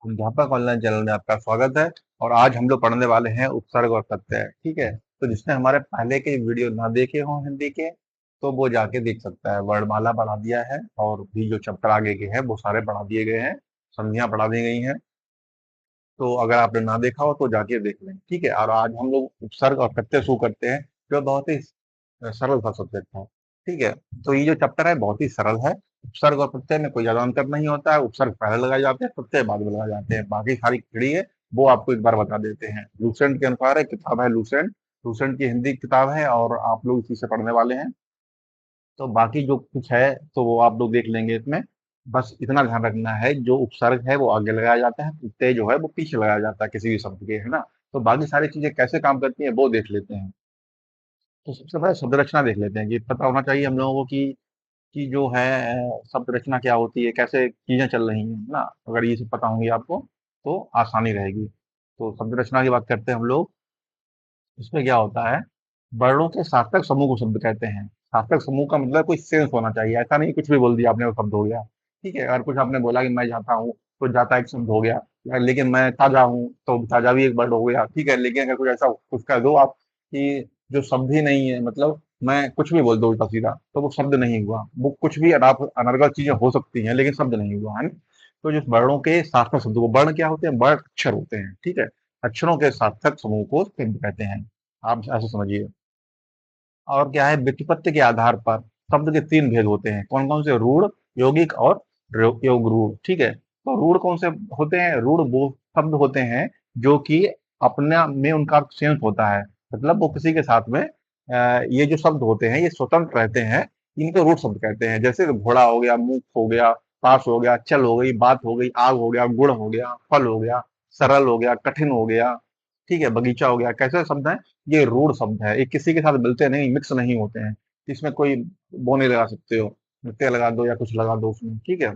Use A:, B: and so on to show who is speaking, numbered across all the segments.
A: अध्यापक online channel में आपका स्वागत है। और आज हम लोग पढ़ने वाले हैं उपसर्ग और प्रत्यय। ठीक है, तो जिसने हमारे पहले के वीडियो ना देखे हों हिंदी के, तो वो जाके देख सकता है। वर्णमाला बढ़ा दिया है और भी जो चैप्टर आगे के हैं वो सारे बढ़ा दिए गए हैं, संधियां बढ़ा दी गई हैं। तो अगर आपने ना देखा हो तो जाके देख लें। ठीक है, और आज हम लोग उपसर्ग और प्रत्यय शुरू करते हैं, जो बहुत ही सरल सा सब्जेक्ट है। ठीक है, तो ये जो चैप्टर है बहुत ही सरल है। उपसर्ग और प्रत्यय में कोई ज्यादा अंतर नहीं होता है। उपसर्ग पहले लगाए जाते हैं, प्रत्यय बाद में लगाए जाते हैं। बाकी सारी खड़ी है वो आपको एक बार बता देते हैं। लूसेंट के अनुसार है, किताब है लूसेंट। लूसेंट की हिंदी किताब है और आप लोग इसी से पढ़ने वाले हैं। तो बाकी जो कुछ है तो वो आप लोग देख लेंगे इसमें। बस इतना ध्यान रखना है, जो उपसर्ग है वो आगे लगाया जाता है, प्रत्यय जो है वो पीछे लगाया जाता है किसी भी शब्द के, है ना। तो बाकी सारी चीजें कैसे काम करती हैं वो देख लेते हैं। तो सबसे पहले शब्द रचना देख लेते हैं। कि पता होना चाहिए हम लोगों को कि जो है शब्द रचना क्या होती है, कैसे चीजें चल रही हैं ना। अगर ये सब पता होंगी आपको तो आसानी रहेगी। तो शब्द रचना की बात करते हैं हम लोग। इसमें क्या होता है, वर्णों के सार्थक समूह को शब्द कहते हैं। सार्थक समूह का मतलब कोई सेंस होना चाहिए। ऐसा नहीं कुछ भी बोल दिया आपने वो शब्द हो गया। ठीक है, अगर कुछ आपने बोला कि मैं जाता हूँ, तो जाता एक शब्द हो गया। लेकिन मैं ताजा हूँ तो ताजा भी एक वर्ड हो गया। ठीक है, लेकिन अगर कुछ ऐसा कुछ कह दो आप कि जो शब्द ही नहीं है, मतलब मैं कुछ भी बोल दो उल्टा सीधा, तो वो शब्द नहीं हुआ। वो कुछ भी अनर्गल चीजें हो सकती हैं लेकिन शब्द नहीं हुआ, है ना। तो जो वर्णों के सार्थक शब्द को, वर्ण क्या होते हैं, वर्ण अक्षर होते हैं। ठीक है, अक्षरों के सार्थक समूह को शब्द कहते हैं। आप ऐसे समझिए। और क्या है, व्युत्पत्ति के आधार पर शब्द के 3 भेद होते हैं। कौन-कौन से, रूढ़, यौगिक और योग रूढ़। ठीक है, तो रूढ़ कौन से होते हैं, रूढ़ वो शब्द होते हैं जो कि अपने में उनका सेंस होता है। मतलब वो किसी के साथ में ये जो शब्द होते हैं ये स्वतंत्र रहते हैं। इनको रूढ़ शब्द कहते हैं। जैसे घोड़ा हो गया, मुख हो गया, पास हो गया, चल हो गई, बात हो गई, आग हो गया, गुण हो गया, फल हो गया, सरल हो गया, कठिन हो गया। ठीक है, बगीचा हो गया। कैसे शब्द हैं, ये रूढ़ शब्द है। ये किसी के साथ मिलते नहीं, मिक्स नहीं होते हैं। इसमें कोई वो नहीं लगा सकते हो, प्रत्यय लगा दो या कुछ लगा दो उसमें। ठीक है,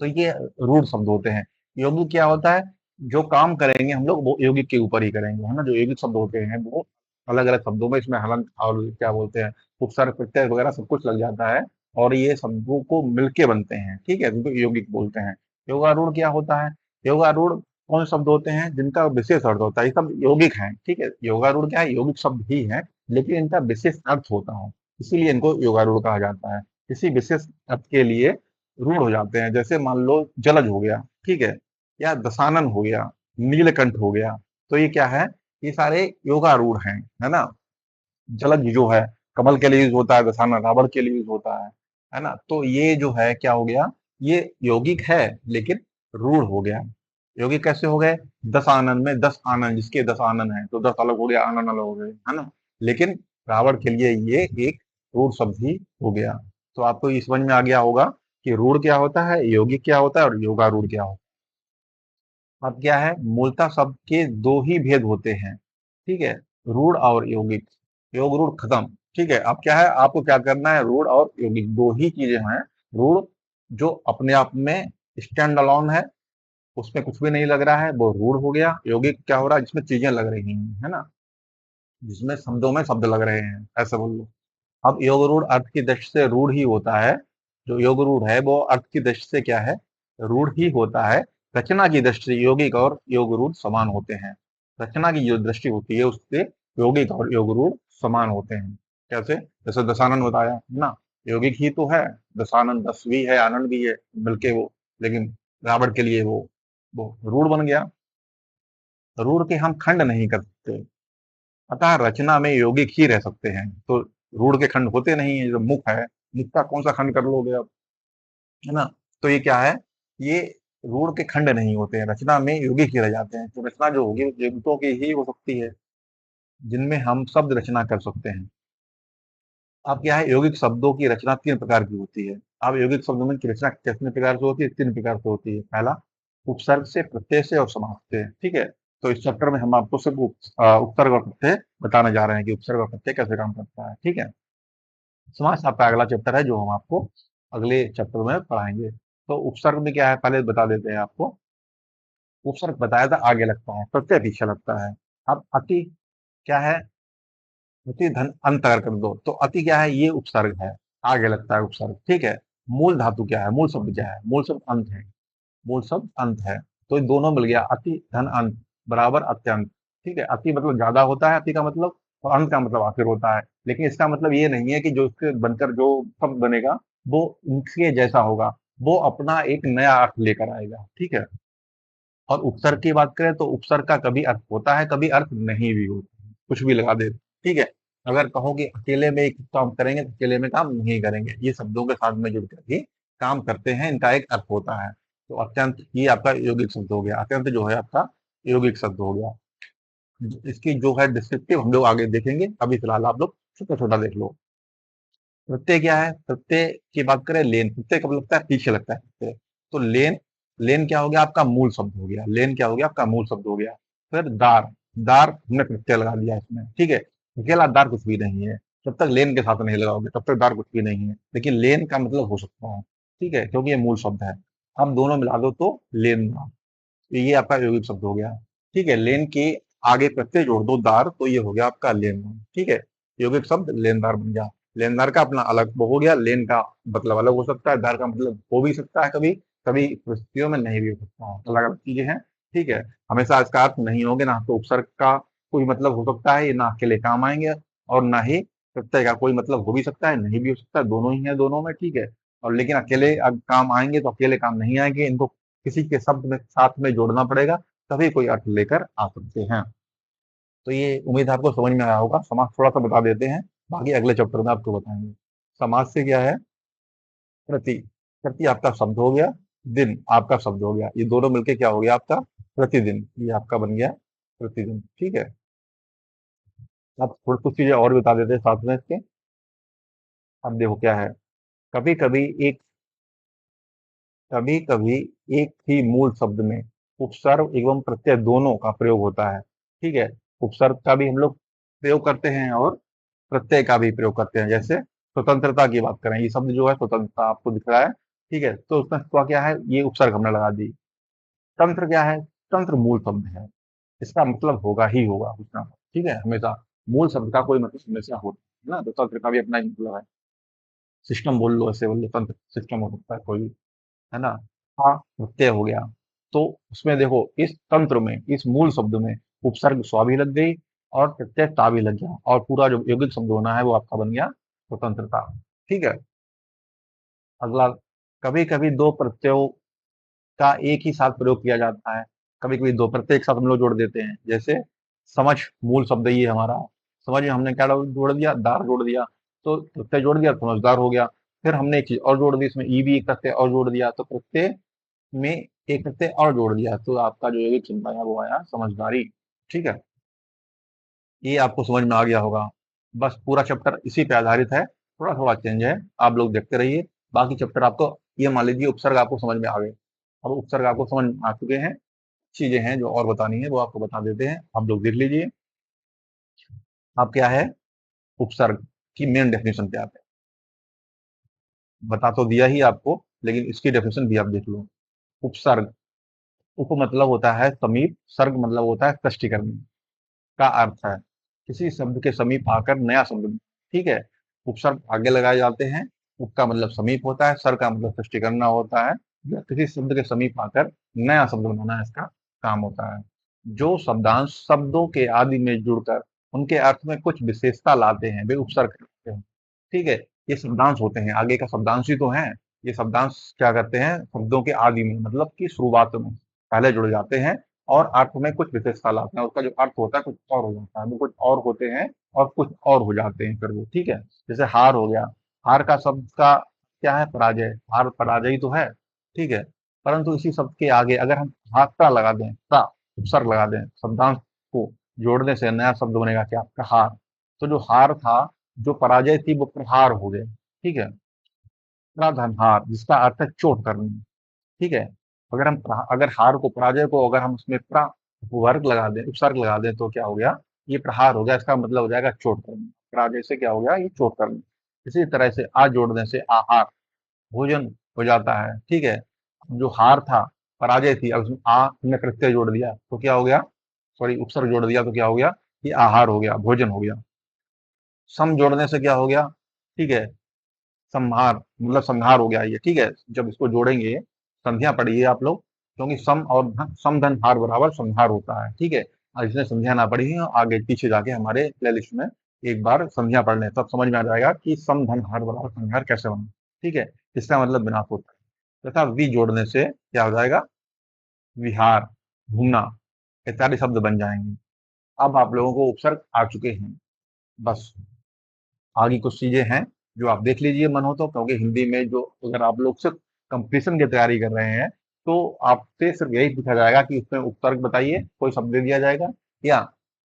A: तो ये रूढ़ शब्द होते हैं। यौगिक क्या होता है, जो काम करेंगे हम लोग वो यौगिक के ऊपर ही करेंगे, है ना। जो यौगिक शब्द होते हैं वो अलग अलग शब्दों में, इसमें हलन और क्या बोलते हैं, उपसर्ग प्रत्यय वगैरह सब कुछ लग जाता है। और ये शब्दों को मिलके बनते हैं। ठीक है, जिनको यौगिक बोलते हैं। योगारूढ़ क्या होता है, योगारूढ़ कौन से शब्द होते हैं जिनका विशेष अर्थ होता है। ये सब यौगिक हैं। ठीक है, योगारूढ़ क्या है, यौगिक शब्द ही है, लेकिन इनका विशेष अर्थ होता है, इसीलिए इनको योगारूढ़ कहा जाता है। किसी विशेष अर्थ के लिए रूढ़ हो जाते हैं। जैसे मान लो जलज हो गया, ठीक है, या दशानन हो गया, नीलकंठ हो गया। तो ये क्या है, ये सारे योगारूढ़ हैं, है ना। जलज जो है कमल के लिए यूज होता है, दशानन रावण के लिए यूज होता है ना। तो ये जो है क्या हो गया, ये यौगिक है लेकिन रूढ़ हो गया। यौगिक कैसे हो गए, 10 आनन में 10 आनन, जिसके 10 आनन है तो 10 अलग हो गया, आनन अलग हो गए, है ना। लेकिन रावण के लिए ये एक रूढ़ शब्द ही हो गया। तो आपको ये समझ में आ गया होगा कि रूढ़ क्या होता है, यौगिक क्या होता है और योगारूढ़ क्या होता है। अब क्या है, मूलतः शब्द के दो ही भेद होते हैं। ठीक है, रूढ़ और यौगिक। योग रूढ़ खत्म। ठीक है, अब क्या है, आपको क्या करना है, रूढ़ और यौगिक दो ही चीजें हैं। रूढ़ जो अपने आप में स्टैंड अलोन है, उसमें कुछ भी नहीं लग रहा है, वो रूढ़ हो गया। यौगिक क्या हो रहा है, जिसमें चीजें लग रही हैं, है ना, जिसमें शब्दों में शब्द लग रहे हैं, ऐसा बोल लो। अब योग रूढ़ अर्थ की दृष्टि से रूढ़ ही होता है। जो योग रूढ़ है वो अर्थ की दृष्टि से क्या है, रूढ़ ही होता है। रचना की दृष्टि से यौगिक और योग रूढ़ समान होते हैं। रचना की जो दृष्टि होती है उससे यौगिक और योग रूढ़ समान होते हैं। कैसे, जैसे दशानन बताया है ना, यौगिक ही तो है। दशानन 10 भी है, आनंद भी है मिलके वो, लेकिन रावण के लिए वो रूढ़ बन गया। रूढ़ के हम खंड नहीं कर सकते, अतः रचना में यौगिक ही रह सकते हैं। तो रूढ़ के खंड होते नहीं है। जो मुख है, मुख का कौन सा खंड कर लोगे आप, है ना। तो ये क्या है, ये रूढ़ के खंड नहीं होते हैं, रचना में यौगिक ही रह जाते हैं। तो रचना जो होगी वो यौगिकों की ही हो सकती है, जिनमें हम शब्द रचना कर सकते हैं। अब क्या है, यौगिक शब्दों की रचना 3 प्रकार की होती है। अब यौगिक शब्दों में की रचना कितने प्रकार से होती है, 3 प्रकार से होती है। पहला, उपसर्ग से, प्रत्यय से और समास से। ठीक है, तो इस चैप्टर में हम आपको सिर्फ उपसर्ग और प्रत्यय बताने जा रहे हैं कि उपसर्ग और प्रत्यय कैसे काम करता है। ठीक है, समास आपका अगला चैप्टर है जो हम आपको अगले चैप्टर में पढ़ाएंगे। तो उपसर्ग में क्या है पहले बता देते हैं आपको। उपसर्ग बताया था आगे लगता है, प्रत्यय पीछे लगता है। अब अति क्या है, अति धन अंत अगर कर दो तो अति क्या है, ये उपसर्ग है, आगे लगता है उपसर्ग। ठीक है, मूल धातु क्या है, मूल शब्द क्या है, मूल शब्द अंत है। मूल शब्द अंत है। तो ये दोनों मिल गया, अति धन अंत बराबर अत्यंत। ठीक है, अति मतलब ज्यादा होता है, अति का मतलब, और अंत का मतलब आखिर होता है। लेकिन इसका मतलब ये नहीं है कि जो इसके बनकर जो शब्द बनेगा वो इसके जैसा होगा, वो अपना एक नया अर्थ लेकर आएगा। ठीक है, और उपसर्ग की बात करें तो उपसर्ग का कभी अर्थ होता है, कभी अर्थ नहीं भी होता, कुछ भी लगा दे। ठीक है, अगर कहो कि अकेले में एक काम करेंगे तो अकेले में काम नहीं करेंगे, ये शब्दों के साथ में जुड़कर ही काम करते हैं, इनका एक अर्थ होता है। तो अत्यंत ये आपका यौगिक शब्द हो गया, अत्यंत जो है आपका यौगिक शब्द हो गया। इसकी जो है डिस्क्रिप्टिव हम लोग आगे देखेंगे, अभी फिलहाल आप लोग छोटा छोटा देख लो। प्रत्यय क्या है? प्रत्यय की बात करें, लेन। प्रत्यय कब लगता है? पीछे लगता है प्रत्यय। तो लेन, लेन क्या हो गया? आपका मूल शब्द हो गया। लेन क्या हो गया? आपका मूल शब्द हो गया। फिर दार, दार हमने प्रत्यय लगा दिया इसमें। ठीक है, अकेला दार कुछ भी नहीं है, जब तक लेन के साथ नहीं लगाओगे तब तक दार कुछ भी नहीं है, लेकिन लेन का मतलब हो सकता है। ठीक है, क्योंकि ये मूल शब्द है। अब दोनों मिला दो तो लेन दार, तो ये आपका यौगिक शब्द हो गया। ठीक है, लेन के आगे प्रत्यय जोड़ दो दार, तो ये हो गया आपका लेनदार। ठीक है, यौगिक शब्द लेनदार बन गया। लेनदार का अपना अलग वो हो गया, लेन का मतलब अलग हो सकता है, दार का मतलब हो भी सकता है, कभी कभी परिस्थितियों में नहीं भी हो सकता है, अलग अलग चीजें हैं। ठीक है, हमेशा इसका अर्थ नहीं होंगे, ना तो उपसर्ग का कोई मतलब हो सकता है, ये ना अकेले काम आएंगे, और ना ही प्रत्यय का कोई मतलब हो भी सकता है, नहीं भी हो सकता है, दोनों ही है दोनों में। ठीक है, और लेकिन अकेले काम आएंगे तो अकेले काम नहीं आएंगे, इनको किसी के शब्द में साथ में जोड़ना पड़ेगा, तभी कोई अर्थ लेकर आ सकते हैं। तो ये उम्मीद है आपको समझ में आया होगा। समास थोड़ा सा बता देते हैं, बाकी अगले चैप्टर में आपको बताएंगे। समास से क्या है? प्रति, प्रति आपका शब्द हो गया, दिन आपका शब्द हो गया, ये दोनों मिलके क्या हो गया आपका? प्रतिदिन। ये आपका बन गया प्रतिदिन। ठीक है, अब थोड़ी कुछ चीजें और बता देते हैं साथ में इसके। अब देखो क्या है, कभी कभी एक, कभी कभी एक ही मूल शब्द में उपसर्ग एवं प्रत्यय दोनों का प्रयोग होता है। ठीक है, उपसर्ग का भी हम लोग प्रयोग करते हैं और प्रत्यय का भी प्रयोग करते हैं। जैसे स्वतंत्रता की बात करें, ये शब्द जो है स्वतंत्रता आपको दिख रहा है। ठीक है, तो उसमें हुआ क्या है, ये उपसर्ग हमने लगा दी। तंत्र क्या है? तंत्र मूल शब्द है, इसका मतलब होगा ही होगा कुछ ना। ठीक है, हमेशा मूल शब्द का कोई मतलब हमेशा होता है ना, तो तंत्र का भी अपना ही मतलब है। सिस्टम बोल लो, ऐसे बोल लो, तंत्र सिस्टम हो सकता है कोई भी, है ना। हाँ, प्रत्यय हो गया। तो उसमें देखो, इस तंत्र में, इस मूल शब्द में उपसर्ग स्वा भी लग गई और प्रत्यय ता भी लग गया, और पूरा जो यौगिक शब्द होना है वो आपका बन गया स्वतंत्रता। ठीक है, अगला, कभी कभी दो प्रत्ययों का एक ही साथ प्रयोग किया जाता है। कभी कभी दो प्रत्यय एक साथ हम लोग जोड़ देते हैं, जैसे समझ, मूल शब्द ये हमारा, समझ में हमने क्या जोड़ दिया? दार जोड़ दिया, तो प्रत्यय जोड़ दिया, समझदार हो गया। फिर हमने एक चीज और जोड़ दी, इसमें ई भी एक प्रत्यय और जोड़ दिया, तो प्रत्यय में एक प्रत्यय और जोड़ दिया, तो आपका जो यौगिक शब्द आया वो आया समझदारी। ठीक है, ये आपको समझ में आ गया होगा। बस पूरा चैप्टर इसी पे आधारित है, थोड़ा थोड़ा चेंज है, आप लोग देखते रहिए। बाकी चैप्टर आपको, ये मान लीजिए उपसर्ग आपको समझ में आ गए, अब उपसर्ग आपको समझ में आ चुके हैं, चीजें हैं जो और बतानी है वो आपको बता देते हैं, आप लोग देख लीजिए। आप क्या है, उपसर्ग की मेन डेफिनेशन क्या है? बता तो दिया ही आपको, लेकिन इसकी डेफिनेशन भी आप देख लो। उपसर्ग, उप मतलब होता है समीप, सर्ग मतलब होता है स्पष्टीकरण, का अर्थ है किसी शब्द के समीप आकर नया शब्द बना। ठीक है, उपसर्ग आगे लगाए जाते हैं, उप का मतलब समीप होता है, सर का मतलब सृष्टि करना होता है, या किसी शब्द के समीप आकर नया शब्द बनाना इसका काम होता है। जो शब्दांश शब्दों के आदि में जुड़कर उनके अर्थ में कुछ विशेषता लाते हैं, वे उपसर्ग कहलाते हैं। ठीक है, ये शब्दांश होते हैं, आगे का शब्दांश ही तो है। ये शब्दांश क्या करते हैं, शब्दों के आदि में मतलब कि शुरुआत में पहले जुड़ जाते हैं, और अर्थ में कुछ विशेषता लाते हैं, उसका जो अर्थ होता है कुछ और हो जाता है, वो कुछ और होते हैं और कुछ और हो जाते हैं फिर वो। ठीक है, जैसे हार हो गया, हार का शब्द का क्या है? पराजय, हार पराजय तो है। ठीक है, परंतु इसी शब्द के आगे अगर हम हाथा लगा दें, ता उपसर्ग लगा दें, शब्दांश को जोड़ने से नया शब्द बनेगा क्या? प्रहार। तो जो हार था, जो पराजय थी, वो प्रहार हो गए। ठीक है, धनहार जिसका अर्थ है चोट करना। ठीक है, अगर हम अगर हार को, पराजय को अगर हम उसमें वर्ग लगा दें, उपसर्ग लगा दें, तो क्या हो गया? ये प्रहार हो गया, इसका मतलब हो जाएगा चोट करना। पराजय से क्या हो गया? ये चोट करना। इसी तरह से आ जोड़ने से आहार, भोजन हो जाता है। ठीक है, जो हार था, पराजय थी, अब उसमें आ हमने प्रत्यय जोड़ दिया तो क्या हो गया? सॉरी, उपसर्ग जोड़ दिया तो क्या हो गया? ये आहार हो गया, भोजन हो गया। सम जोड़ने से क्या हो गया? ठीक है, संहार मतलब संहार हो गया ये। ठीक है, जब इसको जोड़ेंगे, संधियां पढ़िए आप लोग, क्योंकि सम धन हार बराबर संहार होता है, ठीक है। और जिसने संधियां ना पढ़ी है आगे पीछे जाके हमारे प्लेलिस्ट में एक बार संधियां पढ़ लें, तब समझ में आ जाएगा कि सम धन हार बराबर संहार कैसे बना, ठीक है। इसका मतलब विनाश होता है तथा वी जोड़ने से क्या हो जाएगा, विहार, घूमना इत्यादि शब्द बन जाएंगे। अब आप लोगों को उपसर्ग आ चुके हैं, बस आगे कुछ चीजें हैं जो आप देख लीजिए मन हो तो, क्योंकि हिंदी में जो अगर आप लोग सिर्फ कंपटीशन की तैयारी कर रहे हैं तो आपसे सिर्फ यही पूछा जाएगा कि उसमें उपसर्ग बताइए, कोई शब्द दे दिया जाएगा या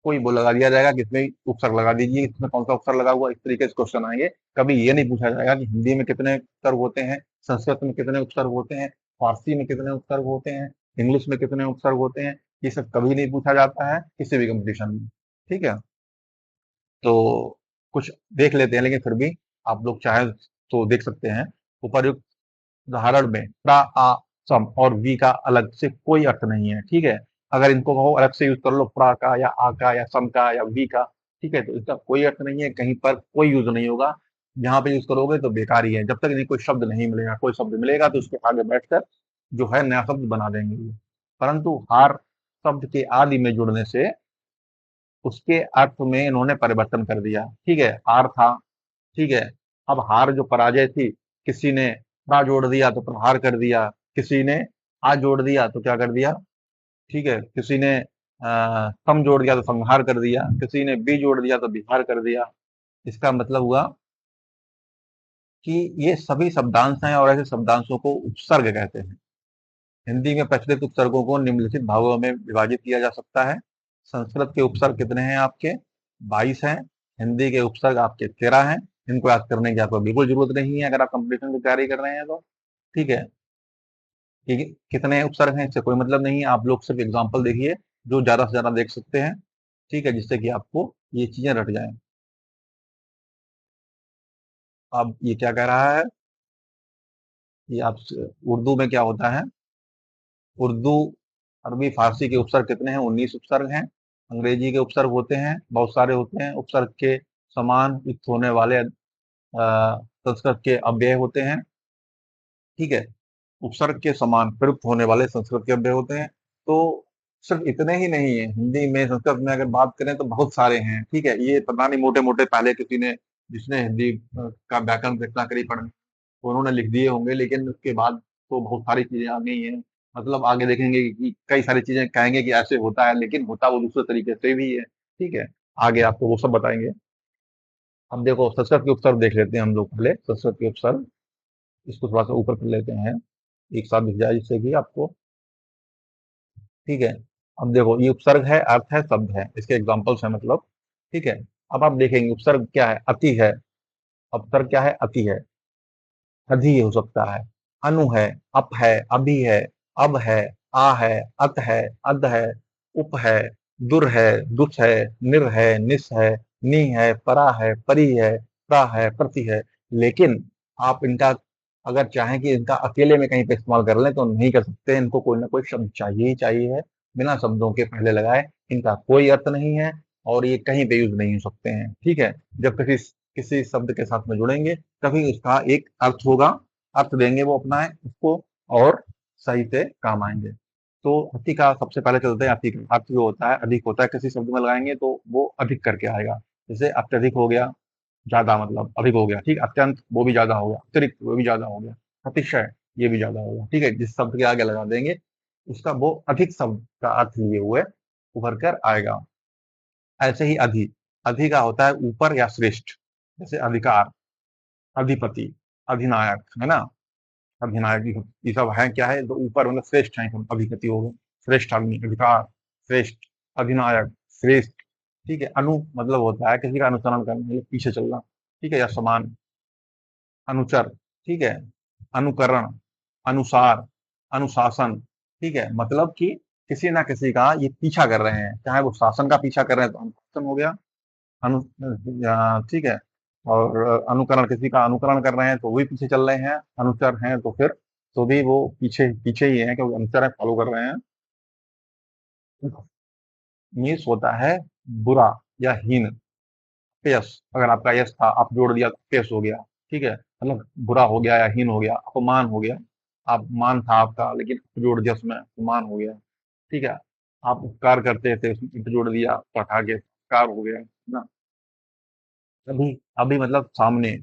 A: कोई वो लगा दिया जाएगा कि इसमें उपसर्ग लगा दीजिए, इसमें कौन सा उपसर्ग लगा हुआ, इस तरीके से क्वेश्चन आएंगे। कभी ये नहीं पूछा जाएगा कि हिंदी में कितने उपसर्ग होते हैं, संस्कृत में कितने उपसर्ग होते हैं, फारसी में कितने उपसर्ग होते हैं, इंग्लिश में कितने उपसर्ग होते हैं। ये सब कभी नहीं पूछा जाता है किसी भी कंपटीशन में, ठीक है। तो कुछ देख लेते हैं, लेकिन फिर भी आप लोग चाहे तो देख सकते हैं। उपर्युक्त उदाहरण में प्रा, आ, सम और वी का अलग से कोई अर्थ नहीं है, ठीक है। अगर इनको कहो अलग से यूज कर लो, प्रा का या आ का या सम का या वी का, ठीक है, तो इसका कोई अर्थ नहीं है, कहीं पर कोई यूज नहीं होगा। जहां पे यूज करोगे तो बेकार ही है, जब तक इन्हें कोई शब्द नहीं मिलेगा, कोई शब्द मिलेगा तो उसके आगे बैठकर जो है नया शब्द बना देंगे ये। परंतु हार शब्द के आदि में जुड़ने से उसके अर्थ में इन्होंने परिवर्तन कर दिया, ठीक है। हार था, ठीक है। अब हार जो पराजय थी, किसी ने प्रा जोड़ दिया तो प्रहार कर दिया, किसी ने आ जोड़ दिया तो क्या कर दिया, ठीक है, किसी ने सम जोड़ दिया तो संहार कर दिया, किसी ने बी जोड़ दिया तो बिहार कर दिया। इसका मतलब हुआ कि ये सभी शब्दांश हैं और ऐसे शब्दांशों को उपसर्ग कहते हैं। हिंदी में प्रचलित उपसर्गों को निम्नलिखित भागों में विभाजित किया जा सकता है। संस्कृत के उपसर्ग कितने हैं आपके, 22 हैं। हिंदी के उपसर्ग आपके 13 हैं। इनको याद करने की आपको बिल्कुल जरूरत नहीं है अगर आप कंपटीशन की तैयारी कर रहे हैं तो, ठीक है। कि कितने उपसर्ग हैं इससे कोई मतलब नहीं है, आप लोग सिर्फ एग्जाम्पल देखिए जो ज्यादा से ज्यादा देख सकते हैं, ठीक है, जिससे कि आपको ये चीजें रट जाएं। अब ये क्या कह रहा है, ये आप उर्दू में क्या होता है, उर्दू, अरबी, फारसी के उपसर्ग कितने हैं, 19 उपसर्ग हैं। अंग्रेजी के उपसर्ग होते हैं, बहुत सारे होते हैं। उपसर्ग के समान युक्त होने वाले संस्कृत के अव्यय होते हैं, ठीक है। उपसर्ग के समान प्रयुक्त होने वाले संस्कृत के अव्यय होते हैं। तो सिर्फ इतने ही नहीं है, हिंदी में संस्कृत में अगर बात करें तो बहुत सारे हैं, ठीक है। ये पता नहीं मोटे मोटे पहले किसी ने जिसने हिंदी का व्याकरण रचनाकरी पढ़ी उन्होंने लिख दिए होंगे, लेकिन उसके बाद तो बहुत सारी चीजें आ गई हैं। मतलब आगे देखेंगे कि कई सारी चीजें कहेंगे कि ऐसे होता है, लेकिन होता वो दूसरे तरीके से भी है, ठीक है। आगे आपको वो सब बताएंगे। अब देखो संस्कृत के उपसर्ग देख लेते हैं हम लोग, पहले संस्कृत के उपसर्ग, इसको थोड़ा सा ऊपर कर लेते हैं, एक साथ दिख जाए जिससे कि आपको, ठीक है। अब देखो ये उपसर्ग है, अर्थ है, शब्द है, इसके एग्जाम्पल्स है मतलब, ठीक है। अब आप देखेंगे उपसर्ग क्या है, अति है। उपसर्ग क्या है, अति है, अधि हो सकता है, अनु है, अप है, अभि है, अब है, आ है, अत है, अध है, उप है, दुर है, दुस है, निर है, निस है, नी है, परा है, परी है, प्रा है, प्रति है। लेकिन आप इनका अगर चाहें कि इनका अकेले में कहीं पे इस्तेमाल कर लें तो नहीं कर सकते, इनको कोई ना कोई शब्द चाहिए ही चाहिए है। बिना शब्दों के पहले लगाए इनका कोई अर्थ नहीं है और ये कहीं पे यूज नहीं हो सकते हैं, ठीक है। जब किसी किसी शब्द के साथ में जुड़ेंगे तभी उसका एक अर्थ होगा, अर्थ देंगे वो अपना है उसको और सही से काम आएंगे। तो अति का सबसे पहले चलते हैं, अति का अर्थ जो होता है अधिक होता है, किसी शब्द में लगाएंगे तो वो अधिक करके आएगा। जैसे अत्यधिक हो गया, ज्यादा मतलब अधिक हो गया, ठीक। अत्यंत वो भी ज्यादा हो गया, अतिरिक्त वो भी ज्यादा हो गया, अतिशय ये भी ज्यादा होगा, ठीक है। जिस शब्द के आगे लगा देंगे उसका वो अधिक शब्द का अर्थ लिए हुए उभर कर आएगा। ऐसे ही अधि, अधि का होता है ऊपर या श्रेष्ठ, जैसे अधिकार, अधिपति, अधिनायक, है ना। अधिनायक ये सब है क्या है, तो ऊपर मतलब श्रेष्ठ है, सब अधिपति हो गए, श्रेष्ठ आदमी, अधिकार, श्रेष्ठ, अधिनायक, श्रेष्ठ, ठीक है। अनु मतलब होता है किसी का अनुसरण करना, मतलब पीछे चलना, ठीक है, या समान, अनुचर, ठीक है, अनुकरण, अनुसार, अनुशासन, ठीक है। मतलब कि किसी ना किसी का ये पीछा कर रहे हैं, चाहे वो शासन का पीछा कर रहे हैं तो अनुशासन हो गया, अनु ठीक है। और अनुकरण, किसी का अनुकरण कर रहे हैं तो वही पीछे चल रहे हैं, अनुचर हैं तो फिर तो भी वो पीछे पीछे ही है क्योंकि अनुचर है, फॉलो कर रहे हैं। मीन्स होता है बुरा या हीन, पेश, अगर आपका यश था आप जोड़ दिया तो पेश हो गया, ठीक है, मतलब बुरा हो गया या हीन हो गया, अपमान हो गया, आप मान था आपका, लेकिन जोड़ दिया उसमें तो मान हो गया। ठीक है, आप उपकार करते थे उसमें इत जोड़ दिया तो हटा के उपकार हो गया, है ना। अभी अभी मतलब सामने,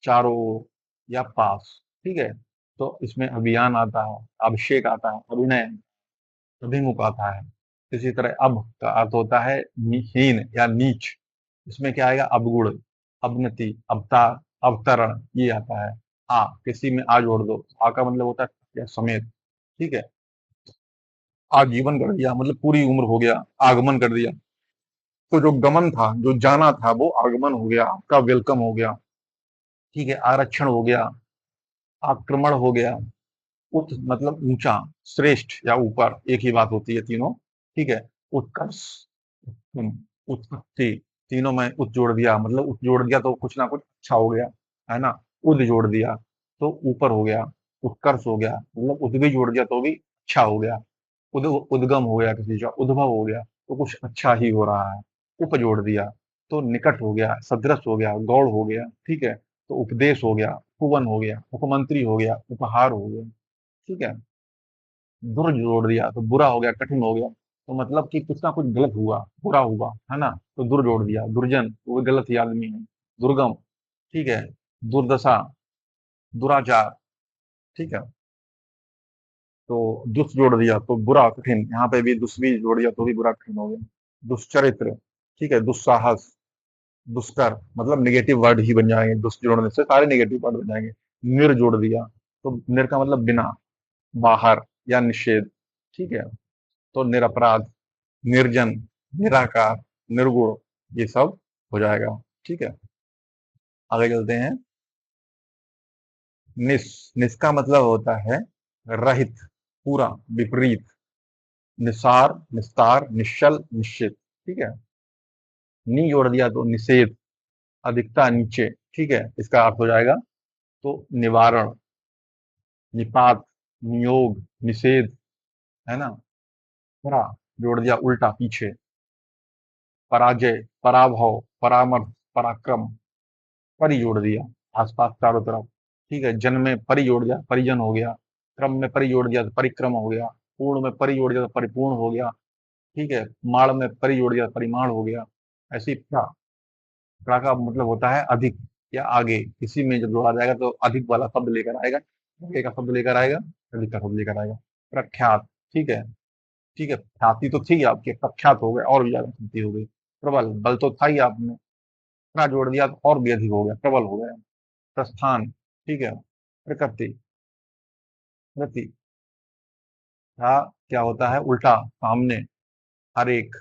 A: चारों ओर या पास। ठीक है, तो इसमें अभियान आता है, अभिषेक आता है, अभिनय, अभिमुख आता है। इसी तरह अब का अर्थ होता है हीन या नीच। इसमें क्या आएगा, अवगुण, अवनति, अवतार, अवतरण, ये आता है। आ किसी में आ जोड़ दो, आ का मतलब होता है या समेत। ठीक है, आजीवन कर दिया मतलब पूरी उम्र हो गया, आगमन कर दिया। तो जो गमन था, जो जाना था, वो आगमन हो गया, आपका वेलकम हो गया। ठीक है, आरक्षण हो गया, आक्रमण हो गया, उत मतलब ऊंचा, श्रेष्ठ या ऊपर, एक ही बात होती है तीनों। ठीक है, उत्कर्ष, उत्पत्ति, तीनों में उत जोड़ दिया मतलब उत जोड़ दिया तो कुछ ना कुछ अच्छा हो गया, है ना। उद जोड़ दिया तो ऊपर हो गया, उत्कर्ष हो गया, मतलब उद भी जोड़ दिया तो भी अच्छा हो गया। उद्गम हो गया, किसी का उद्भव हो गया तो कुछ अच्छा ही हो रहा है। उप जोड़ दिया तो निकट हो गया, सदृश हो गया, गौड़ हो गया। ठीक है, तो उपदेश हो गया, उपवन हो गया, उपमंत्री हो गया, उपहार हो गया। ठीक है, दुर जोड़ दिया तो बुरा हो गया, कठिन हो गया। तो मतलब कि कुछ ना कुछ गलत हुआ, बुरा हुआ, है ना। तो दुर जोड़ दिया, दुर्जन वो गलत ही आदमी है। दुर्गम, ठीक है, दुर्दशा, दुराचार। ठीक है, तो दुष्ट जोड़ दिया तो बुरा कठिन, यहाँ पे भी दुष्ट भी जोड़ दिया तो भी बुरा कठिन हो गया। दुष्चरित्र, ठीक है, दुस्साहस, दुष्कर, मतलब नेगेटिव वर्ड ही बन जाएंगे, दुष्ट जोड़ने से सारे नेगेटिव वर्ड बन जाएंगे। निर जोड़ दिया तो निर का मतलब बिना, बाहर या निषेध। ठीक है, तो निरपराध, निर्जन, निराकार, निर्गुण, ये सब हो जाएगा। ठीक है, आगे चलते हैं। निस, निस का मतलब होता है रहित, पूरा, विपरीत। निसार, निस्तार, निश्चल, निश्चित। ठीक है, नी जोड़ दिया तो निषेध, अधिकता, नीचे। ठीक है, इसका अर्थ हो जाएगा तो निवारण, निपात, नियोग, निषेध, है ना। परा जोड़ दिया उल्टा, पीछे। पराजय, पराभव, परामर्श, पराक्रम, परि जोड़ दिया आसपास चारों तरफ। ठीक है, जन में परि जोड़ दिया, परिजन हो गया। क्रम में परि जोड़ दिया तो परिक्रम हो गया। पूर्ण में परि जोड़ दिया तो परिपूर्ण हो गया। ठीक है, माण में परि जोड़ दिया तो परिमाण हो गया। ऐसी प्रा, प्रा का मतलब होता है अधिक या आगे, इसी में जब जोड़ा जाएगा तो अधिक वाला शब्द लेकर आएगा, आगे का शब्द लेकर आएगा, अधिक का शब्द लेकर आएगा। प्रख्यात, ठीक है। ठीक है, ख्याति तो थी आपके, प्रख्यात हो गए और भी ज्यादा ख्याति हो गई। प्रबल, बल तो था ही आपने, इतना जोड़ दिया तो और भी अधिक हो गया, प्रबल हो गया। प्रस्थान, ठीक है। प्रकृति, गति, था क्या होता है उल्टा, सामने, हर एक,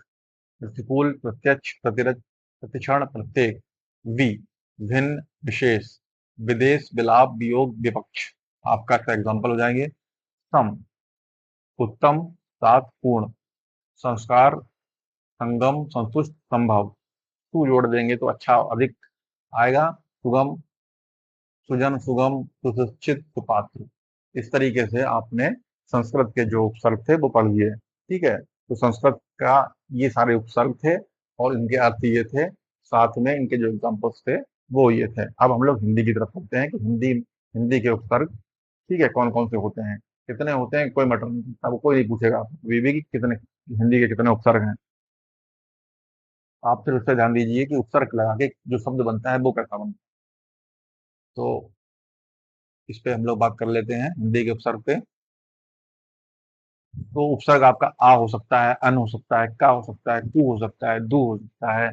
A: प्रतिकूल, प्रत्यक्ष, प्रतिरत, प्रतिक्षण, प्रत्येक। वि, भिन्न, विशेष, विदेश, विलाप, वियोग, विपक्ष। आपका क्या एग्जाम्पल हो जाएंगे। सम, उत्तम, सात, पूर्ण, संस्कार, संगम, संतुष्ट, संभव। सु जोड़ देंगे तो अच्छा अधिक आएगा। सुगम, सुजन, सुगम, सुशिक्षित, सुपात्र। इस तरीके से आपने संस्कृत के जो उपसर्ग थे वो पढ़ लिए। ठीक है, तो संस्कृत का ये सारे उपसर्ग थे और इनके अर्थ ये थे, साथ में इनके जो एग्जाम्पल्स थे वो ये थे। अब हम लोग हिंदी की तरफ चलते हैं कि हिंदी हिंदी के उपसर्ग, ठीक है, कौन कौन से होते हैं, कितने होते हैं, कोई मैटर नहीं, अब कोई नहीं पूछेगा अभी भी कि कितने हिंदी के कितने उपसर्ग हैं। आप फिर उससे ध्यान दीजिए कि उपसर्ग लगा के जो शब्द बनता है वो कैसा बनता है। तो इस पे हम लोग बात कर लेते हैं हिंदी के उपसर्ग पे। तो उपसर्ग आपका आ हो सकता है, अन हो सकता है, का हो सकता है, तू हो सकता है, दू हो सकता है,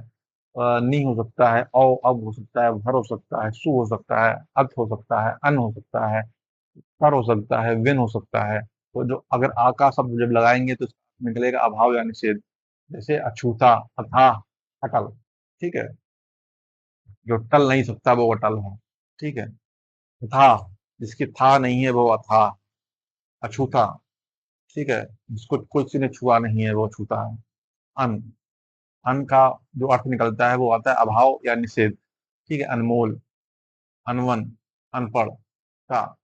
A: नी हो सकता है, औ, अब हो सकता है, भर हो सकता है, सु हो सकता है, अत हो सकता है, अन हो सकता है, पर हो सकता है, विन हो सकता है। तो जो अगर आ का शब्द जब लगाएंगे तो इसका निकलेगा अभाव या निषेध। जैसे अछूता, अथाह, अटल। ठीक है, जो टल नहीं सकता वो अटल है। ठीक है, था, जिसकी था नहीं है वो अथाह, अछूता। ठीक है, जिसको किसी ने छुआ नहीं है वो छूता है। अन, अन का जो अर्थ निकलता है वो आता है अभाव या निषेध। ठीक है, अनमोल, अनवन, अनपढ़ का,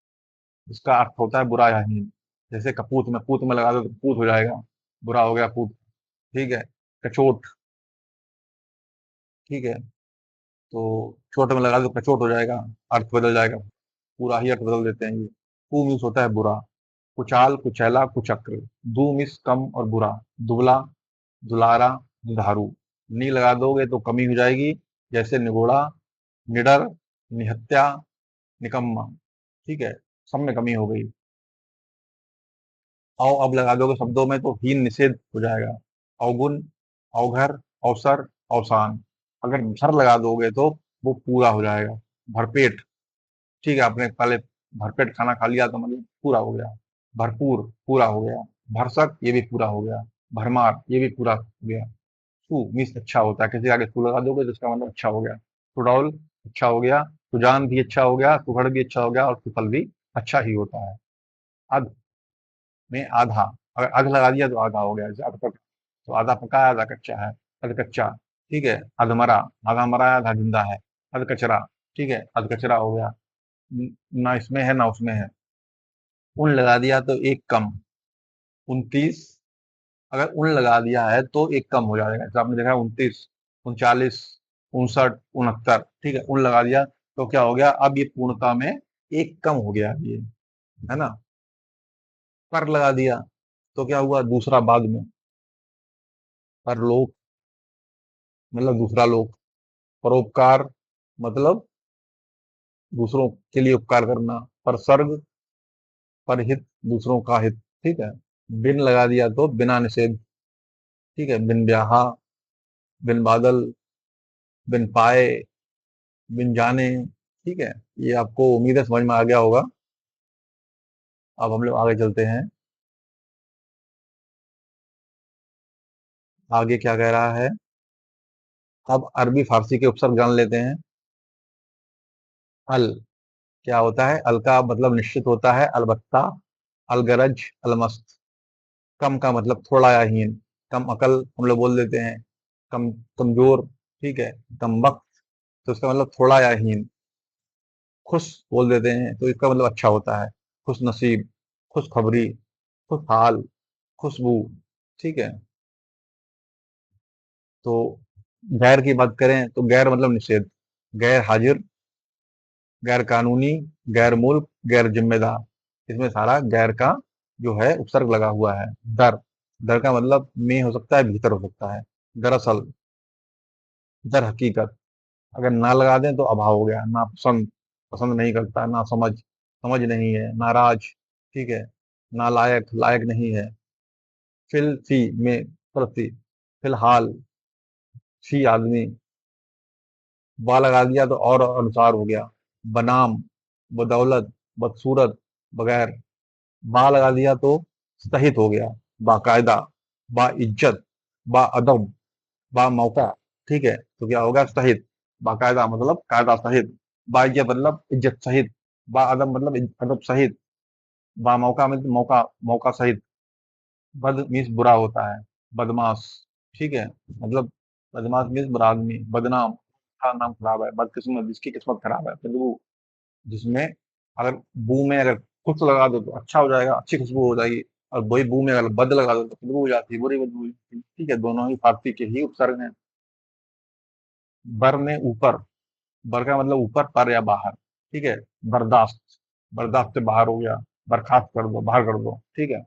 A: इसका अर्थ होता है बुरा या हीन। जैसे कपूत में, पूत में लगा दो तो पूत हो जाएगा, बुरा हो गया पूत। ठीक है, कचोट, ठीक है, तो छोट में लगा दो कचोट हो जाएगा, अर्थ बदल जाएगा, पूरा ही अर्थ बदल देते हैं ये। कु मीन्स होता है बुरा, कुचाल, कुचैला, कुचक्र। दू मीन्स कम और बुरा, दुबला, दुलारा, दुधारू। नी लगा दोगे तो कमी हो जाएगी, जैसे निगोड़ा, निडर, निहत्या, निकम्मा। ठीक है, सब में कमी हो गई। औ अब लगा दोगे शब्दों में तो हीन निषेध हो जाएगा। अवगुण, अवघर, अवसर, अवसान। अगर भर लगा दोगे तो वो पूरा हो जाएगा। भरपेट, ठीक है, आपने पहले भरपेट खाना खा लिया तो मतलब पूरा हो गया। भरपूर, पूरा हो गया। भरसक, ये भी पूरा हो गया। भरमार, ये भी पूरा हो गया। सु मीन्स अच्छा होता है, किसी के आगे सु लगा दोगे तो इसका मतलब अच्छा हो गया। सुडौल, अच्छा हो गया। सुजान भी अच्छा हो गया, सुघड़ भी अच्छा हो गया, और सुफल भी अच्छा ही होता है। अध में आधा, अगर अध लगा दिया तो आधा हो गया, जैसे अध पक, तो आधा पका है आधा कच्चा है, अध कच्चा। ठीक है, अधमरा, आधा मरा है आधा जिंदा है, अध कचरा। ठीक है, अध कचरा हो गया। ना इसमें है ना उसमें है। उन लगा दिया तो एक कम, 29। अगर उन लगा दिया है तो एक कम हो जाएगा, जैसे आपने देखा 29, 39, 59, 69। ठीक है, उन लगा दिया तो क्या हो गया, अब ये पूर्णता में एक कम हो गया ये, है ना। पर लगा दिया तो क्या हुआ, दूसरा बाद में। परलोक मतलब दूसरा लोक। परोपकार मतलब दूसरों के लिए उपकार करना। परसर्ग, परहित, दूसरों का हित। ठीक है, बिन लगा दिया तो बिना निषेध। ठीक है, बिन ब्याहा, बिन बादल, बिन पाए, बिन जाने। ठीक है, ये आपको उम्मीद है समझ में आ गया होगा। अब हम लोग आगे चलते हैं। आगे क्या कह रहा है, अब अरबी फारसी के उपसर्ग जान लेते हैं। अल क्या होता है, अल का मतलब निश्चित होता है, अलबत्ता, अलगरज, अलमस्त। कम का मतलब थोड़ा या हीन। कम अकल हम लोग बोल देते हैं, कम कमजोर। ठीक है, कम वक्त, तो इसका मतलब थोड़ा या हीन। खुश बोल देते हैं तो इसका मतलब अच्छा होता है। खुश नसीब, खुश खबरी, खुश हाल, खुशबू। ठीक है, तो गैर की बात करें तो गैर मतलब निषेध। गैर हाजिर, गैर कानूनी, गैर मुल्क, गैर जिम्मेदार। इसमें सारा गैर का जो है उपसर्ग लगा हुआ है। दर, दर का मतलब में हो सकता है, भीतर हो सकता है। दरअसल, दर हकीकत। अगर ना लगा दें तो अभाव हो गया। ना पसंद, पसंद नहीं करता। ना समझ, समझ नहीं है। नाराज, ठीक है। ना लायक, लायक नहीं है। फिल सी में प्रति, फिलहाल, सी आदमी। बा लगा दिया तो और अनुसार हो गया। बनाम, बदौलत, बदसूरत, बगैर। बा लगा दिया तो सहित हो गया। बाकायदा, बाइज्जत, बाअदब, बामौका। ठीक है, तो क्या होगा, सहित। बाकायदा मतलब कायदा सहित। बाइज्जत मतलब इज्जत सहित। बाअदब मतलब अदब सहित। बामौका मतलब मौका, मौका सहित। बद मीन्स बुरा होता है, बदमाश। ठीक है, मतलब बदमाश मीन्स बुरा आदमी। बदनाम, का नाम खराब है। बदकिस्मत, जिसकी किस्मत खराब है। बदबू, जिसमें अगर बू में अगर खुश लगा दो तो अच्छा हो जाएगा, अच्छी खुशबू हो जाएगी। और वही बू में अगर बद लगा दो तो खुशबू हो जाती है, बुरी बदबू हो जाती है। ठीक है, दोनों ही फारसी के ही उपसर्ग हैं। बर में ऊपर, बर का मतलब ऊपर, पर या बाहर। ठीक है, बर्दाश्त, बर्दाश्त से बाहर हो गया। बर्खास्त कर दो, बाहर कर दो। ठीक है,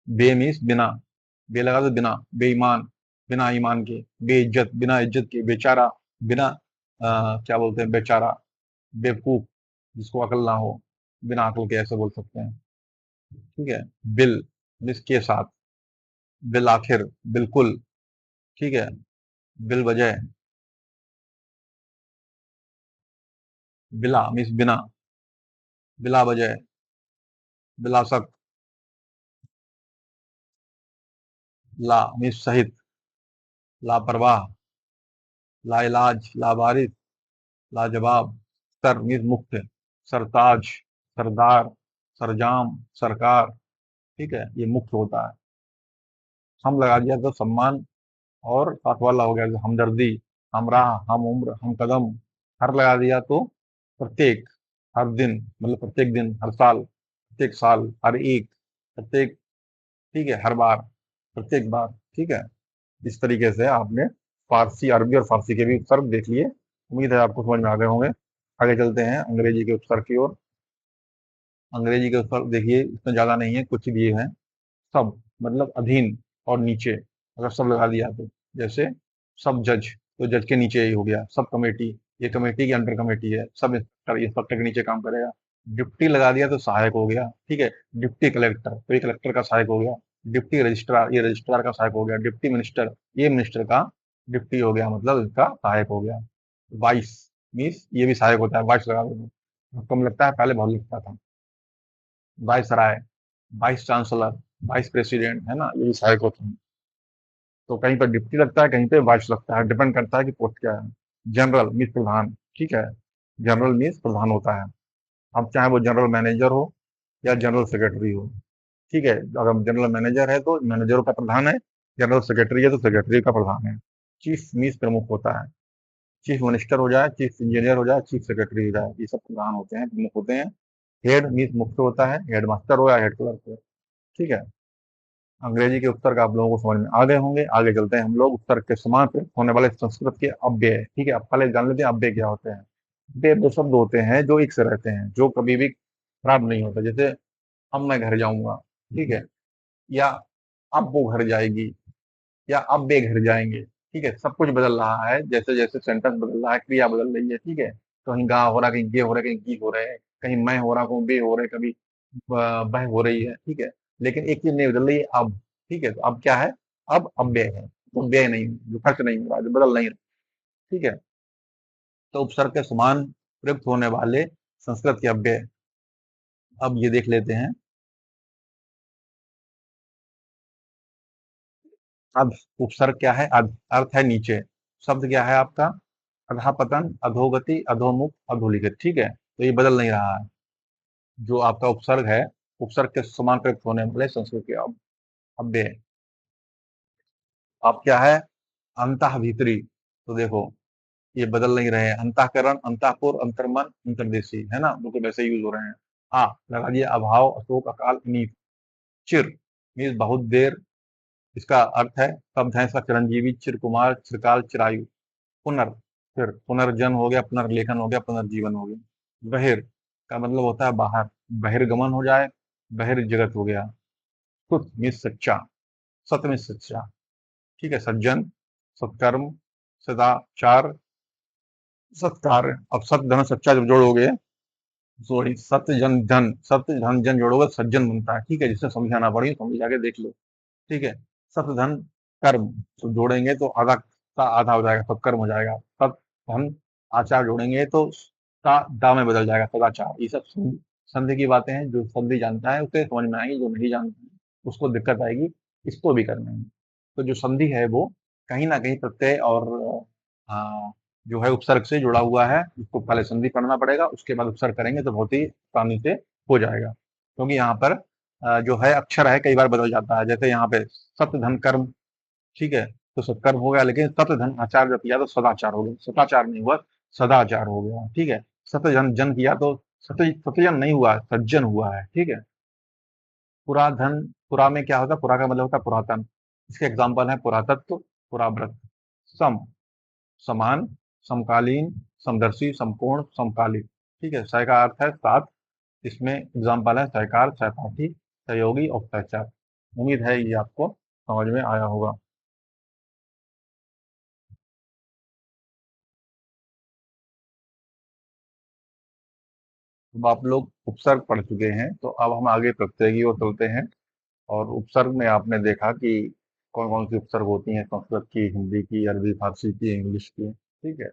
A: बेमीस बिना, बे लगा दो बिना। बेईमान, बिना ईमान के। बेइज्जत, बिना इज्जत के। बेचारा, बिना क्या बोलते हैं, बेचारा। बेवकूफ, जिसको अकल ना हो, बिना अकल के ऐसे बोल सकते हैं। ठीक है, बिल मिस के साथ। बिल आखिर, बिल्कुल। ठीक है, बिल वजह। बिला मिस बिना, बिला वजह, बिला शक। ला मिस सहित, लापरवाह, लाइलाज, लावारिस, लाजवाब। सर मीन्स मुख्य, सरताज, सरदार, सरजाम, सरकार। ठीक है, ये मुख्य होता है। हम लगा दिया तो सम्मान और साथ वाला हो गया, जैसे हमदर्दी, हमराह, हम उम्र, हम कदम। हर लगा दिया तो प्रत्येक, हर दिन मतलब प्रत्येक दिन, हर साल, प्रत्येक साल, हर एक, प्रत्येक। ठीक है, हर बार, प्रत्येक बार। ठीक है, इस तरीके से आपने फारसी, अरबी और फारसी के भी उपसर्ग देख लिए। उम्मीद है आपको समझ में आ गए होंगे। आगे चलते हैं अंग्रेजी के उपसर्ग की ओर। अंग्रेजी के उत्तर देखिए इसमें ज्यादा नहीं है, कुछ दिए हैं। सब मतलब अधीन और नीचे, अगर सब लगा दिया तो, जैसे सब जज, तो जज के नीचे ही हो गया। सब कमेटी, ये कमेटी की अंडर कमेटी है। सब इंस्पेक्टर, ये इंस्पेक्टर के नीचे काम करेगा। डिप्टी लगा दिया तो सहायक हो गया, ठीक है। डिप्टी कलेक्टर, तो ये कलेक्टर का सहायक हो गया। डिप्टी रजिस्ट्रार, ये रजिस्ट्रार का सहायक हो गया। डिप्टी मिनिस्टर, ये मिनिस्टर का डिप्टी हो गया, मतलब इसका सहायक हो गया। वाइस मीन्स ये भी सहायक होता है, वाइस लगा दो। कम लगता है, पहले बहुत लगता था। Viceroy, vice chancellor, vice president, है ना, ये भी सहायक होते हैं। तो कहीं पर डिप्टी लगता है, कहीं पे वाइस लगता है, डिपेंड करता है कि पोस्ट क्या है। जनरल मीन्स प्रधान, ठीक है। जनरल मीन्स प्रधान होता है। अब चाहे वो जनरल मैनेजर हो या जनरल सेक्रेटरी हो, ठीक है। अगर जनरल मैनेजर है तो मैनेजरों का प्रधान है, जनरल सेक्रेटरी है तो सेक्रेटरी का प्रधान है। चीफ मीन्स प्रमुख होता है। चीफ मिनिस्टर हो जाए, चीफ इंजीनियर हो जाए, चीफ सेक्रेटरी हो जाए, ये सब प्रधान होते हैं, प्रमुख होते हैं। हेड मीन्स मुख्य होता है, हेड मास्टर हो या हेड क्लर्क हो, ठीक है। अंग्रेजी के उत्तर का आप लोगों को समझ में आ गए होंगे। आगे चलते हैं हम लोग। उत्तर के समान प्रयुक्त होने वाले संस्कृत के अव्यय, ठीक है। अब पहले जान लेते हैं अव्यय क्या होते हैं। अव्यय वो शब्द होते हैं जो एक से रहते हैं, जो कभी भी खराब नहीं होता। जैसे अब मैं घर जाऊंगा, ठीक है, या अब वो घर जाएगी, या अब वे घर जाएंगे, ठीक है। सब कुछ बदल रहा है, जैसे जैसे सेंटेंस बदल रहा है, क्रिया बदल रही है, ठीक है। कहीं गा हो रहा है, कहीं गे हो रहा है, कहीं की हो रहे हैं, कहीं मैं हो रहा, कहीं बे हो रहे, कभी बह हो रही है, ठीक है। लेकिन एक चीज नहीं बदल रही है, अब, ठीक है। तो अब क्या है? अब अव्यय है, तो व्यय नहीं, जो खर्च नहीं हो रहा, जो बदल नहीं रहा, ठीक है। तो उपसर्ग के समान प्रयुक्त होने वाले संस्कृत के अव्यय, अब ये देख लेते हैं। अब उपसर्ग क्या है? अर्थ है नीचे। शब्द क्या है आपका? अधःपतन, अधोगति, अधोमुख, अधोलिखित, ठीक है। तो ये बदल नहीं रहा है। जो आपका उपसर्ग है, उपसर्ग के समान प्रयुक्त होने वाले संस्कृत के अव्यय। अब क्या है? अंतः भीतरी, तो देखो ये बदल नहीं रहे हैं। अंतःकरण, अंतःपुर, अंतर्मन, अंतर्देशी, है ना, बिल्कुल वैसे यूज हो रहे हैं। आ लगा दिया, अभाव, अशोक, अकाल, अनीत। चिर मीन्स बहुत देर, इसका अर्थ है शब्द है इसका चिरंजीवी, चिरकुमार, चिरकाल, चिरायु। पुनर, फिर पुनर्जन्म हो गया, पुनर्लेखन हो गया, पुनर्जीवन हो गया। बहिर का मतलब होता है बाहर, बहिर्गमन हो जाए, बहिर्जगत हो गया। सुत मीन्स सच्चा, सत मीन्स सच्चा, ठीक है। सज्जन, सत्कर्म, सदाचार, सत्कार्य। अब सत धन सच्चा जब जोड़ोगे, सॉरी, सत्य जन धन, सत्य धन जन जोड़ोगे तो सज्जन बनता है, ठीक है। जिससे समझाना पड़ी समझ जाके देख लो, ठीक है। सत धन कर्म, तो जोड़ेंगे तो आधा का आधा हो जाएगा, सत्कर्म हो जाएगा। सत धन आचार जोड़ेंगे तो सा दा में बदल जाएगा, सदाचार। ये सब संधि की बातें हैं, जो संधि जानता है उसे समझ में आएगी, जो नहीं जानता है उसको दिक्कत आएगी, इसको भी करना है। तो जो संधि है वो कहीं ना कहीं प्रत्यय और जो है उपसर्ग से जुड़ा हुआ है। उसको पहले संधि पढ़ना पड़ेगा, उसके बाद उपसर्ग करेंगे तो बहुत ही आसानी से हो जाएगा। क्योंकि यहाँ पर जो है अक्षर है कई बार बदल जाता है। जैसे यहाँ पे सत्य धन कर्म, ठीक है, तो सत्कर्म हो गया, लेकिन सत्य धन आचार जब किया तो सदाचार हो गया, सदाचार नहीं हुआ, सदाचार हो गया, ठीक है। सत्य जन जन किया तो सत्यजन नहीं हुआ, सज्जन हुआ है, ठीक है। पुराधन, पुरा में क्या होता है? पुरा का मतलब होता है पुरातन। इसके एग्जाम्पल है पुरातत्व, पुराव्रत। सम, समान, समकालीन, समदर्शी, समकोण, समकालिक, ठीक है। सह का अर्थ है साथ, इसमें एग्जाम्पल है सहकार, सहपाठी, सहयोगी और सहचार। उम्मीद है ये आपको समझ में आया होगा। अब आप लोग उपसर्ग पढ़ चुके हैं, तो अब हम आगे प्रत्यय की ओर चलते हैं। और उपसर्ग में आपने देखा कि कौन कौन सी उपसर्ग होती हैं, संस्कृत की, हिंदी की, अरबी फारसी की, इंग्लिश की, ठीक है।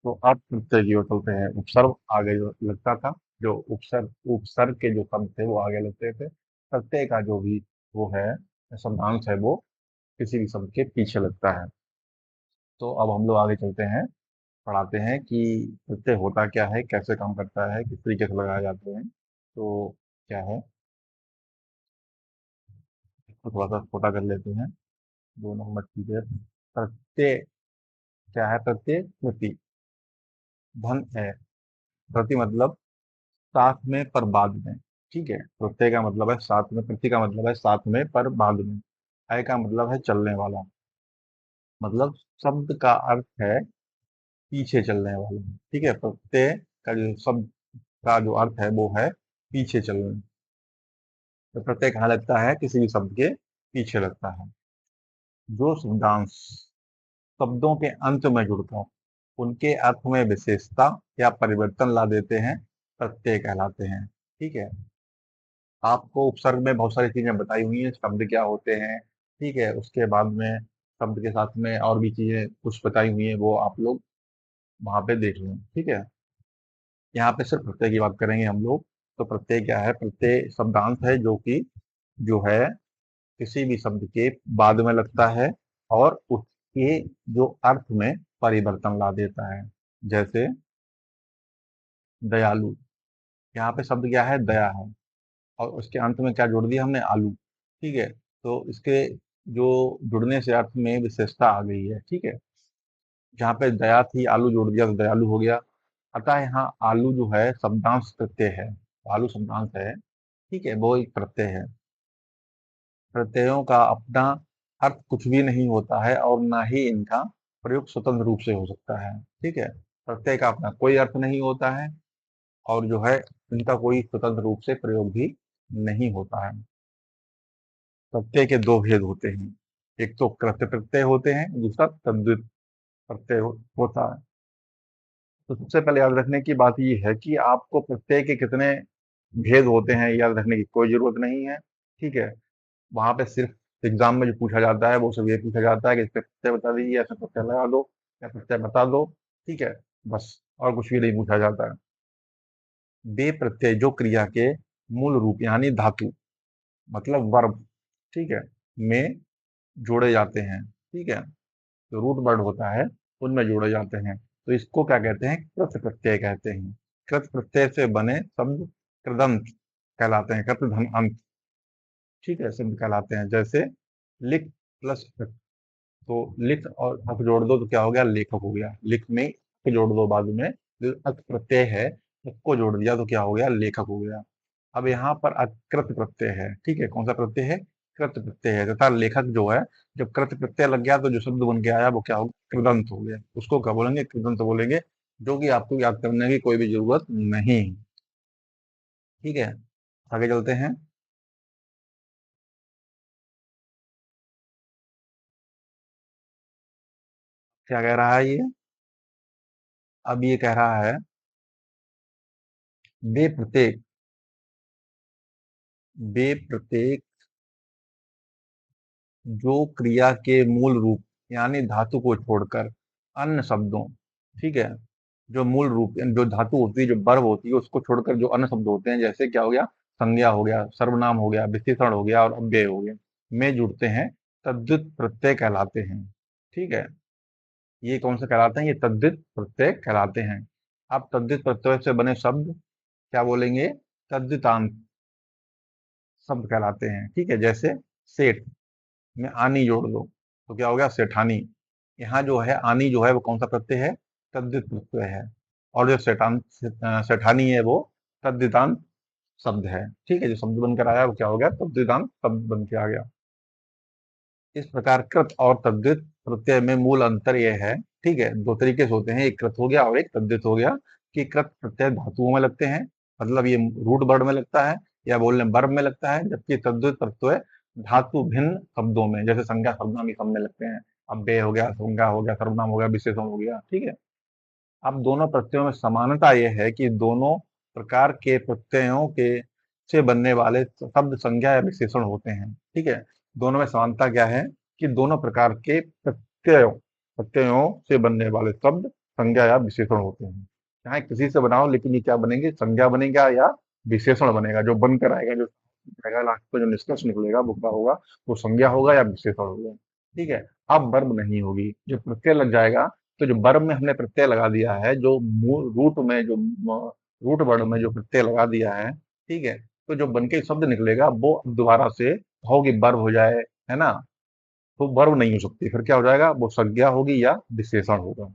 A: तो अब प्रत्यय की ओर चलते हैं। उपसर्ग आगे जो लगता था, जो उपसर्ग के जो शब्द थे वो आगे लगते थे। प्रत्यय का जो भी वो है शब्दांश है, वो किसी भी शब्द के पीछे लगता है। तो अब हम लोग आगे चलते हैं, पढ़ाते हैं कि प्रत्यय होता क्या है, कैसे काम करता है, किस तरीके से लगाए जाते हैं। तो क्या है, इसको थोड़ा सा छोटा कर लेते हैं। 2 नंबर चीजें। प्रत्यय क्या है? प्रत्यय प्रति, धन है। प्रति मतलब साथ में पर बाद में, ठीक है। प्रत्यय का मतलब है साथ में, प्रति का मतलब है साथ में पर बाद में। अय का मतलब है चलने वाला, मतलब शब्द का अर्थ है पीछे चलने वाला, ठीक है। प्रत्यय का जो शब्द का जो अर्थ है वो है पीछे चलना, तो प्रत्यय कहाँ लगता है? किसी भी शब्द के पीछे लगता है। जो शब्दांश शब्दों के अंत में जुड़कर उनके अर्थ में विशेषता या परिवर्तन ला देते हैं, प्रत्यय कहलाते हैं। ठीक है, आपको उपसर्ग में बहुत सारी चीजें बताई हुई हैं, शब्द क्या होते हैं। ठीक है, उसके बाद में शब्द के साथ में और भी चीजें कुछ बताई हुई हैं, वो आप लोग वहां पे देख लें। ठीक है, यहाँ पे सिर्फ प्रत्यय की बात करेंगे हम लोग। तो प्रत्यय क्या है? प्रत्यय शब्दांश है जो कि जो है किसी भी शब्द के बाद में लगता है और उसके जो अर्थ में परिवर्तन ला देता है। जैसे दयालु, यहाँ पे शब्द क्या है? दया है, और उसके अंत में क्या जोड़ दिया हमने? आलू। ठीक है, तो इसके जो जुड़ने से अर्थ में विशेषता आ गई है। ठीक है, जहाँ पे दया थी, आलू जोड़ दिया तो दयालु हो गया। अतः यहाँ आलू जो है शब्दांश प्रत्यय है, आलू शब्दांश है। ठीक है, वो एक प्रत्यय है। प्रत्ययों का अपना अर्थ कुछ भी नहीं होता है और ना ही इनका प्रयोग स्वतंत्र रूप से हो सकता है। ठीक है, प्रत्यय का अपना कोई अर्थ नहीं होता है और जो है इनका कोई स्वतंत्र रूप से प्रयोग भी नहीं होता है। प्रत्यय के दो भेद होते हैं, एक तो कृत्य प्रत्यय होते हैं, दूसरा तद्धित प्रत्यय होता है। तो सबसे पहले याद रखने की बात ये है कि आपको प्रत्यय के कितने भेद होते हैं याद रखने की कोई जरूरत नहीं है। ठीक है, वहां पे सिर्फ एग्जाम में जो पूछा जाता है वो सब ये पूछा जाता है कि इसके प्रत्यय बता दीजिए, ऐसा प्रत्यय लगा दो या प्रत्यय बता दो। ठीक है, बस, और कुछ भी नहीं पूछा जाता है। वे प्रत्यय जो क्रिया के मूल रूप यानी धातु मतलब वर्ब, ठीक है, में जोड़े जाते हैं। ठीक है, जो रूट वर्ड होता है उनमें जोड़े जाते हैं, तो इसको क्या कहते हैं? कृत प्रत्यय कहते हैं। कृत प्रत्यय से बने शब्द कृदंत कहलाते हैं, कृत धन अंत। ठीक है, शब्द कहलाते हैं। जैसे लिख प्लस कृत, तो लिख और अक जोड़ दो तो क्या हो गया? लेखक हो गया। लिख में अक जोड़ दो बाद में, जो अक प्रत्यय है उसको जोड़ दिया तो क्या हो गया? लेखक हो गया। अब यहाँ पर अकृत प्रत्यय है। ठीक है, कौन सा प्रत्यय है? कृत प्रत्यय है, तथा लेखक जो है, जब कृत प्रत्यय लग गया तो जो शब्द बन के आया वो क्या हो गया? कृदंत हो गया। उसको क्या बोलेंगे? कृदंत बोलेंगे, जो कि आपको याद करने की कोई भी जरूरत नहीं। ठीक है, आगे चलते हैं। क्या कह रहा है ये? अब ये कह रहा है वे प्रत्येक, वे प्रत्येक जो क्रिया के मूल रूप यानी धातु को छोड़कर अन्य शब्दों, ठीक है, जो मूल रूप जो धातु होती है, जो वर्ब होती है, उसको छोड़कर जो अन्य शब्द होते हैं, जैसे क्या हो गया? संज्ञा हो गया, सर्वनाम हो गया, विशेषण हो गया और अव्यय हो गया, में जुड़ते हैं, तद्धित प्रत्यय कहलाते हैं। ठीक है, ये कौन से कहलाते हैं? ये तद्धित प्रत्यय कहलाते हैं। अब तद्धित प्रत्यय से बने शब्द क्या बोलेंगे? तद्धितांत शब्द कहलाते हैं। ठीक है, जैसे सेठ में आनी जोड़ दो तो क्या हो गया? सेठानी। यहाँ जो है आनी जो है वो कौन सा प्रत्यय है? तद्धित प्रत्यय है। और जो सेठानी है वो तद्धितांत शब्द है। ठीक है, जो शब्द बनकर आया वो क्या हो गया? तद्धितांत शब्द बन के आ गया। इस प्रकार कृत और तद्धित प्रत्यय में मूल अंतर यह है, ठीक है, दो तरीके से होते हैं, एक कृत हो गया और एक तद्धित हो गया, कि कृत प्रत्यय धातुओं में लगते हैं, मतलब ये रूट वर्ड में लगता है या बोलने वर्ब में लगता है, जबकि तद्धित प्रत्यय धातु भिन्न शब्दों में, जैसे संज्ञा सर्वनाम, ये सब में लगते हैं। अब बे हो गया, संज्ञा हो गया, सर्वनाम हो गया, विशेषण हो गया। ठीक है, अब दोनों प्रत्ययों में समानता यह है कि दोनों प्रकार के प्रत्ययों के से बनने वाले शब्द संज्ञा या विशेषण होते हैं। ठीक है, दोनों में समानता क्या है? कि दोनों प्रकार के प्रत्ययों से बनने वाले शब्द संज्ञा या विशेषण होते हैं। चाहे किसी से बनाओ, लेकिन ये क्या बनेंगे? संज्ञा बनेगा या विशेषण बनेगा। जो बनकर आएगा, जो आएगा लास्ट में, जो निष्कर्ष निकलेगा वो क्या होगा? वो संज्ञा होगा या विशेषण होगा। ठीक है, अब वर्ब नहीं होगी, जो प्रत्यय लग जाएगा, तो जो वर्ब में हमने प्रत्यय लगा दिया है, जो मूल रूट में जो रूट वर्ड में जो प्रत्यय लगा दिया है, ठीक है, तो जो बन के शब्द निकलेगा वो अब दोबारा से होगी वर्ब हो जाए, है ना? तो वर्ब नहीं हो सकती, फिर क्या हो जाएगा? वो संज्ञा होगी या विशेषण होगा।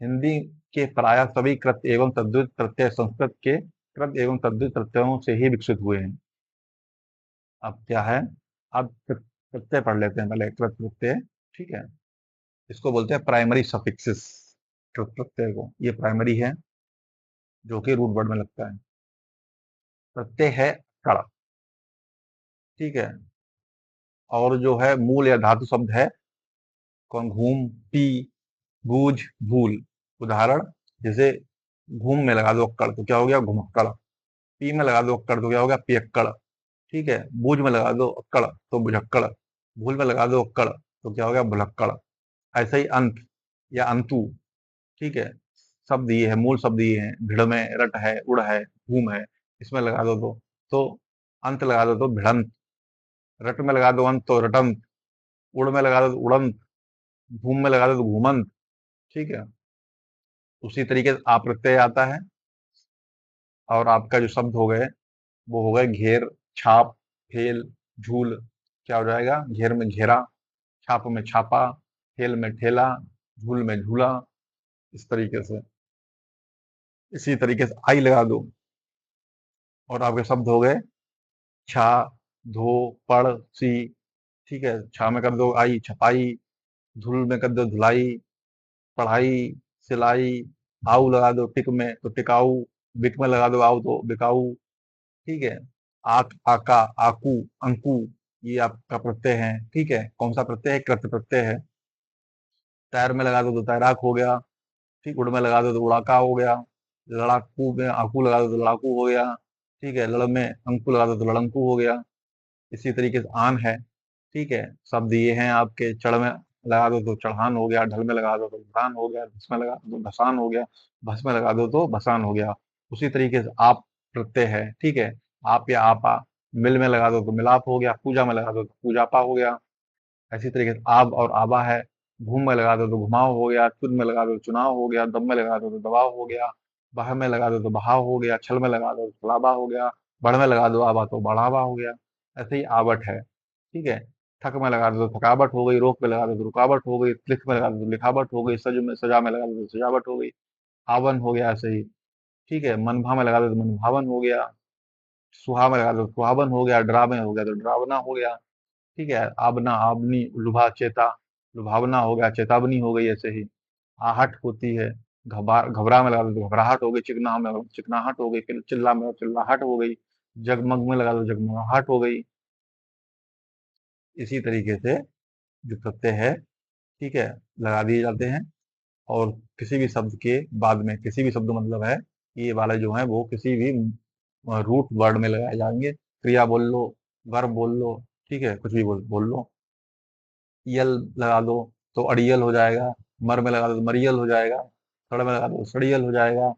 A: हिंदी के प्रायः सभी कृत एवं तद्धित प्रत्यय संस्कृत के कृत एवं तद्धित प्रत्ययों से ही विकसित हुए हैं। अब क्या है? अब प्रत्यय पढ़ लेते हैं पहले, कृत प्रत्यय। ठीक है, इसको बोलते हैं प्राइमरी सफिक्सेस। कृत प्रत्यय को, ये प्राइमरी है जो कि रूट वर्ड में लगता है। प्रत्यय है कड़, ठीक है। और जो है मूल या धातु शब्द है कौन, घूम, पी, बूझ, भूल। उदाहरण, जैसे घूम में लगा दो अक्कड़ तो क्या हो गया, घुमक्कड़। पी में लगा दो अक्कड़ तो क्या हो गया, पियक्कड़। ठीक है, बूझ में लगा दो अक्कड़ तो बुझक्कड़। भूल में लगा दो अक्कड़ तो क्या हो गया, भुलक्कड़। ऐसे ही अंत या अंतु, ठीक है, शब्द ये है, मूल शब्द ये है। भिड़ में रट है, उड़ है, घूम है, इसमें लगा दो तो अंत लगा दो तो भिड़ंत। रट में लगा दो अंत तो रटंत। उड़ में लगा दो तो उड़ंत। घूम में लगा दो तो घूमंत। ठीक है। उसी तरीके से आप प्रत्यय आता है। और आपका जो शब्द हो गए वो हो गए घेर, छाप, फेल, झूल। क्या हो जाएगा, घेर में घेरा, छाप में छापा, फेल में ठेला, झूल में झूला। इस तरीके से, इसी तरीके से आई लगा दो और आपके शब्द हो गए छा, धो, पढ़, सी। ठीक है, छा में कर दो आई छपाई, धुल में कर दो धुलाई, पढ़ाई, सिलाई। आऊ लगा दो टिक में तो टिकाऊ, बिक में लगा दो आऊ तो बिकाऊ। ठीक है। आक, आका, आकू, अंकु, ये आपका प्रत्यय है। ठीक है, कौन सा प्रत्यय है, कृत प्रत्यय है। तैर में लगा दो तो तैराक हो गया। ठीक, उड़ में लगा दो तो उड़ाका हो गया। लड़ाकू में आकू लगा दो तो लड़ाकू हो गया। ठीक है, लड़ में अंकु लगा दो तो लड़ंकू हो गया। इसी तरीके से आन है। ठीक है, शब्द ये हैं आपके। चढ़ में लगा दो तो चढ़ान हो गया, ढल में लगा दो तो ढलान हो गया, घस में लगा दो तो घसान हो गया, भस में लगा दो तो भसान हो गया। उसी तरीके से आप प्रत्यय है। ठीक है, आप या आपा। मिल में लगा दो तो मिलाप हो गया, पूजा में लगा दो तो पूजापा हो गया। इसी तरीके से आब और आबा है। घूम में लगा दो तो घुमाव हो गया, चुन में लगा दो तो चुनाव हो गया, दब में लगा दो तो दबाव हो गया, बह में लगा दो तो बहाव हो गया, छल में लगा दो तो छलावा हो गया, बढ़ में लगा दो आबा तो बढ़ावा हो गया। ऐसे ही आवट है। ठीक है, ठक में लगा दो तो थकावट हो गई, रोक में लगा दो तो रुकावट हो गई, लिख में लगा दो तो लिखावट हो गई, सज में सजा में लगा दो तो सजावट हो गई। आवन हो गया ऐसे ही। ठीक है, मनभा में लगा दो तो मनभावन हो गया, सुहा में लगा दो तो सुहावन हो गया, डरा में हो गया तो डरावना हो गया। ठीक है, आबना, आबनी, लुभा, चेता, लुभावना हो गया, चेतावनी हो गई। ऐसे ही आहट होती है। घबरा में लगा दो तो घबराहट हो गई, चिकना में चिकनाहट हो गई, फिर चिल्ला में चिल्लाहट हो गई, जगमग में लगा दो जगमगाहट हो गई। इसी तरीके से जो प्रत्यय है, ठीक है, लगा दिए जाते हैं। और किसी भी शब्द के बाद में, किसी भी शब्द मतलब है, ये वाले जो हैं वो किसी भी रूट वर्ड में लगाए जाएंगे। क्रिया बोल लो, वर्ब बोल लो, ठीक है, कुछ भी बोल लो। यल लगा दो तो अड़ियल हो जाएगा, मर में लगा दो तो मरियल हो जाएगा, सड़ में लगा दो तो सड़ियल हो जाएगा।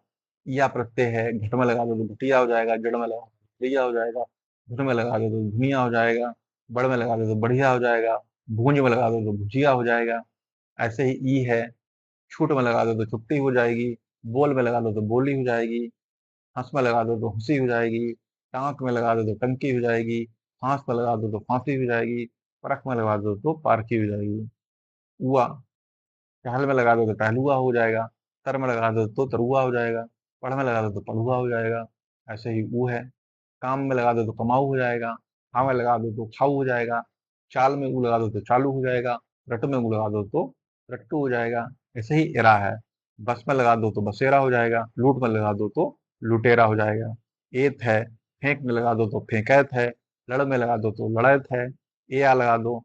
A: या प्रत्यय है, घट में लगा दो तो घटिया हो जाएगा, जड़ में लगा दो तो घटिया हो जाएगा, घुट में लगा दो तो धुनिया हो जाएगा, बड़ में लगा दो तो बढ़िया हो जाएगा, भूंज में लगा दो तो भुजिया हो जाएगा। ऐसे ही ई है, छूट में लगा दो तो छुट्टी हो जाएगी, बोल में लगा दो तो बोली हो जाएगी, हंस में लगा दो तो हंसी हो जाएगी, टाँक में लगा दो तो टंकी हो जाएगी, फांस में लगा दो तो फांसी हो जाएगी, परख में लगा दो तो पारखी हो जाएगी। हुआ, टहल में लगा दो तो टहलुआ हो जाएगा, तर में लगा दो तो तरुआ हो जाएगा, पढ़ में लगा दो तो पढ़ुआ हो जाएगा। ऐसे ही ऊ है, काम में लगा दो तो कमाऊ हो जाएगा, खा में लगा दो तो खाऊ हो जाएगा, चाल में ऊ लगा दो तो चालू हो जाएगा, रट में ऊ लगा दो तो रट्टू हो जाएगा। ऐसे ही एरा है, बस में लगा दो तो बसेरा हो जाएगा, लूट में लगा दो तो लुटेरा हो जाएगा। एत है, फेंक में लगा दो तो फेंकैत है, लड़ में लगा दो तो लड़ैत है, एया लगा दो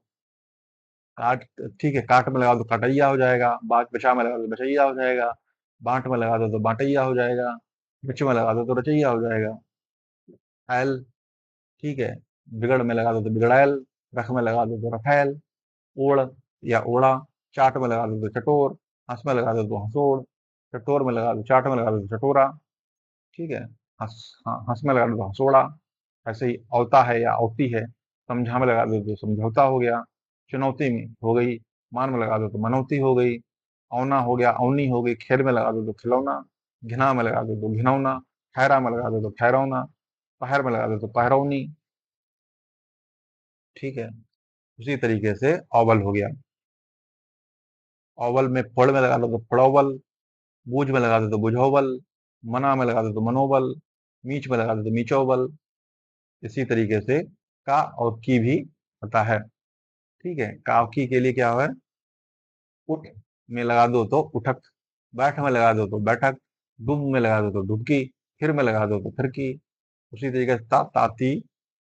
A: काट, ठीक है, काट में लगा दो कटैया हो जाएगा, बाज बचा में लगा दो बचैया हो जाएगा, बाँट में लगा दो तो बाँटैया हो जाएगा, मिर्च में लगा दो तो रचैया हो जाएगा। ऐल, ठीक है, बिगड़ में लगा दो तो बिगड़ैल, रख में लगा दो तो रखैल, ओड़ या ओड़ा, चाट में लगा दो तो चटोर, हँस में लगा दो तो हँसोड़, चटोर में लगा दो, चाट में लगा दो तो चटोरा। ठीक है, हँस में लगा दो तो हँसोड़ा। ऐसे ही औता है या औती है, समझा में लगा दो तो समझौता हो गया, चुनौती में हो गई, मान में लगा दो तो मनौती हो गई, औना हो गया औनी हो गई, खेर में लगा दो तो खिलौना, घिना में लगा दो तो घिनौना, ठहरा में लगा दो तो ठहरौना, पहर में लगा दो तो पहरौनी। ठीक है, उसी तरीके से औवल हो गया। औवल में फोड़ में लगा दो तो फड़ौवल, बूझ में लगा दो तो बुझौवल, मना में लगा दो तो मनोबल, मीच में लगा दो तो मीचौवल। इसी तरीके से का और की भी होता है। ठीक है, का और की के लिए क्या है, उठ में लगा दो तो उठक, बैठ में लगा दो तो बैठक, डुब में लगा दो तो डुबकी, फिर में लगा दो तो फिरकी। उसी तरीके से ताती,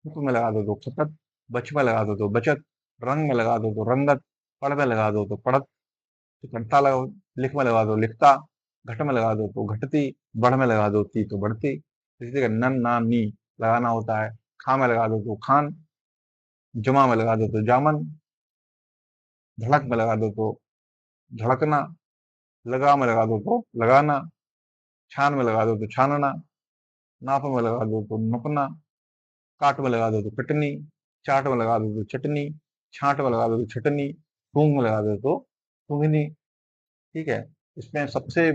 A: उप में लगा दो तो खतत, बच में लगा दो तो बचत, रंग में लगा दो तो रंगत, पढ़ में लगा दो तो पढ़त, घंटा लगाओ, लिख में लगा दो लिखता, घट में लगा दो तो घटती, बढ़ में लगा दो ती तो बढ़ती। इसी तरह नन ना नी लगाना होता है। खा में लगा दो तो खान, जमा में लगा दो तो जामन, धड़क में लगा दो तो धड़कना, लगा में लगा दो तो लगाना, छान में लगा दो तो छानना, नाप में लगा दो तो नपना, काट में लगा दो तो कटनी, चाट में लगा दो तो चटनी, छांट में लगा दो तो छटनी, सूंघ में लगा दो तो सूंघनी। ठीक है। इसमें सबसे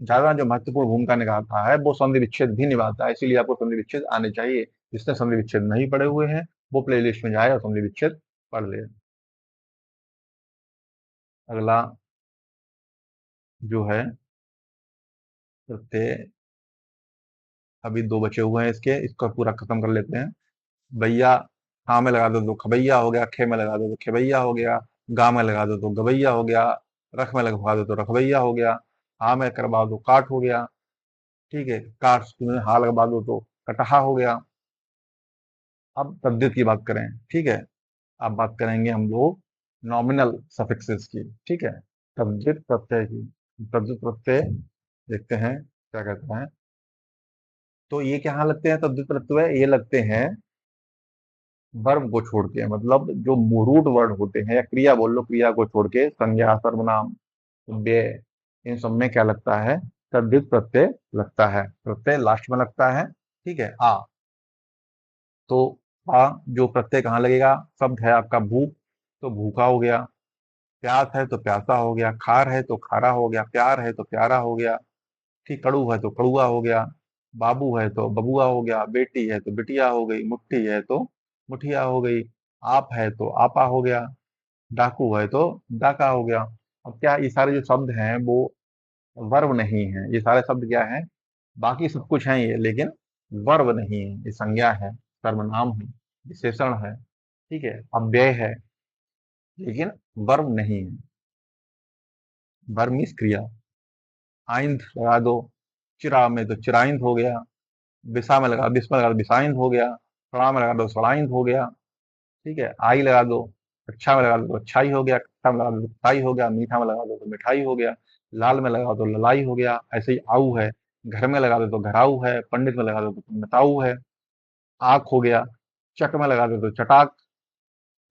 A: ज्यादा जो महत्वपूर्ण भूमिका निभाता है वो संधि विच्छेद भी निभाता है, इसीलिए आपको संधि विच्छेद आने चाहिए। जिसने संधि विच्छेद नहीं पढ़े हुए हैं वो प्ले लिस्ट में जाए और संधि विच्छेद पढ़ ले। अगला जो है प्रत्यय, अभी दो बचे हुए हैं इसके, इसको पूरा खत्म कर लेते हैं। भैया, हाँ में लगा दो तो खबैया हो गया, खे में लगा दो तो खेबैया हो गया, गा में लगा दो तो गवैया हो गया, रख में लगवा दो तो रखबैया हो गया, हा में करवा दो काठ हो गया। ठीक है। काठ में हा लगवा दो तो कटहा हो गया। अब तद्धित की बात करें। ठीक है। अब बात करेंगे हम लोग नॉमिनल सफिक्सेस की। ठीक है। तद्धित प्रत्यय की। तद्धित प्रत्यय देखते हैं क्या कहते हैं। तो ये क्या लगते हैं तद्धित प्रत्यय, ये लगते हैं वर्ब को छोड़ के, मतलब जो रूट वर्ड होते हैं, या क्रिया बोल लो, क्रिया को छोड़ के संज्ञा, सर्वनाम, व्यय, इन सब में क्या लगता है तद्धित प्रत्यय लगता है। प्रत्यय लास्ट में लगता है। ठीक है। तो आ जो प्रत्यय कहाँ लगेगा, शब्द है आपका भूख, तो भूखा हो गया। प्यास है तो प्यासा हो गया, खार है तो खारा हो गया, प्यार है तो प्यारा हो गया। ठीक। कड़ू है तो कड़ुआ हो गया, बाबू है तो बबुआ हो गया, बेटी है तो बिटिया हो गई, मुट्ठी है तो मुठिया हो गई, आप है तो आपा हो गया, डाकू है तो डाका हो गया। अब क्या ये सारे जो शब्द हैं वो वर्ब नहीं है, ये सारे शब्द क्या है, बाकी सब कुछ है ये, लेकिन वर्ब नहीं है, ये संज्ञा है, सर्वनाम है, विशेषण है। ठीक है। अव्यय है, लेकिन वर्ब नहीं है। वर्ब मीन्स क्रिया। आइंद लगा दो, चिरा में तो चिराइंद हो गया, बिसा में लगा, बिस में लगा दो बिसाइंद हो गया, सड़ा में लगा दो सड़ाइंद हो गया। ठीक है। आई लगा दो, अच्छा में लगा दो तो अच्छाई हो गया, खट्टा में लगा दो तो खटाई हो गया, मीठा में लगा दो तो मिठाई हो गया, लाल में लगा दो तो ललाई हो गया। ऐसे ही आऊ है, घर में लगा दो तो घराऊ है, पंडित में लगा दो तो पंडिताऊ है। आक हो गया, चक में लगा दो तो चटाक,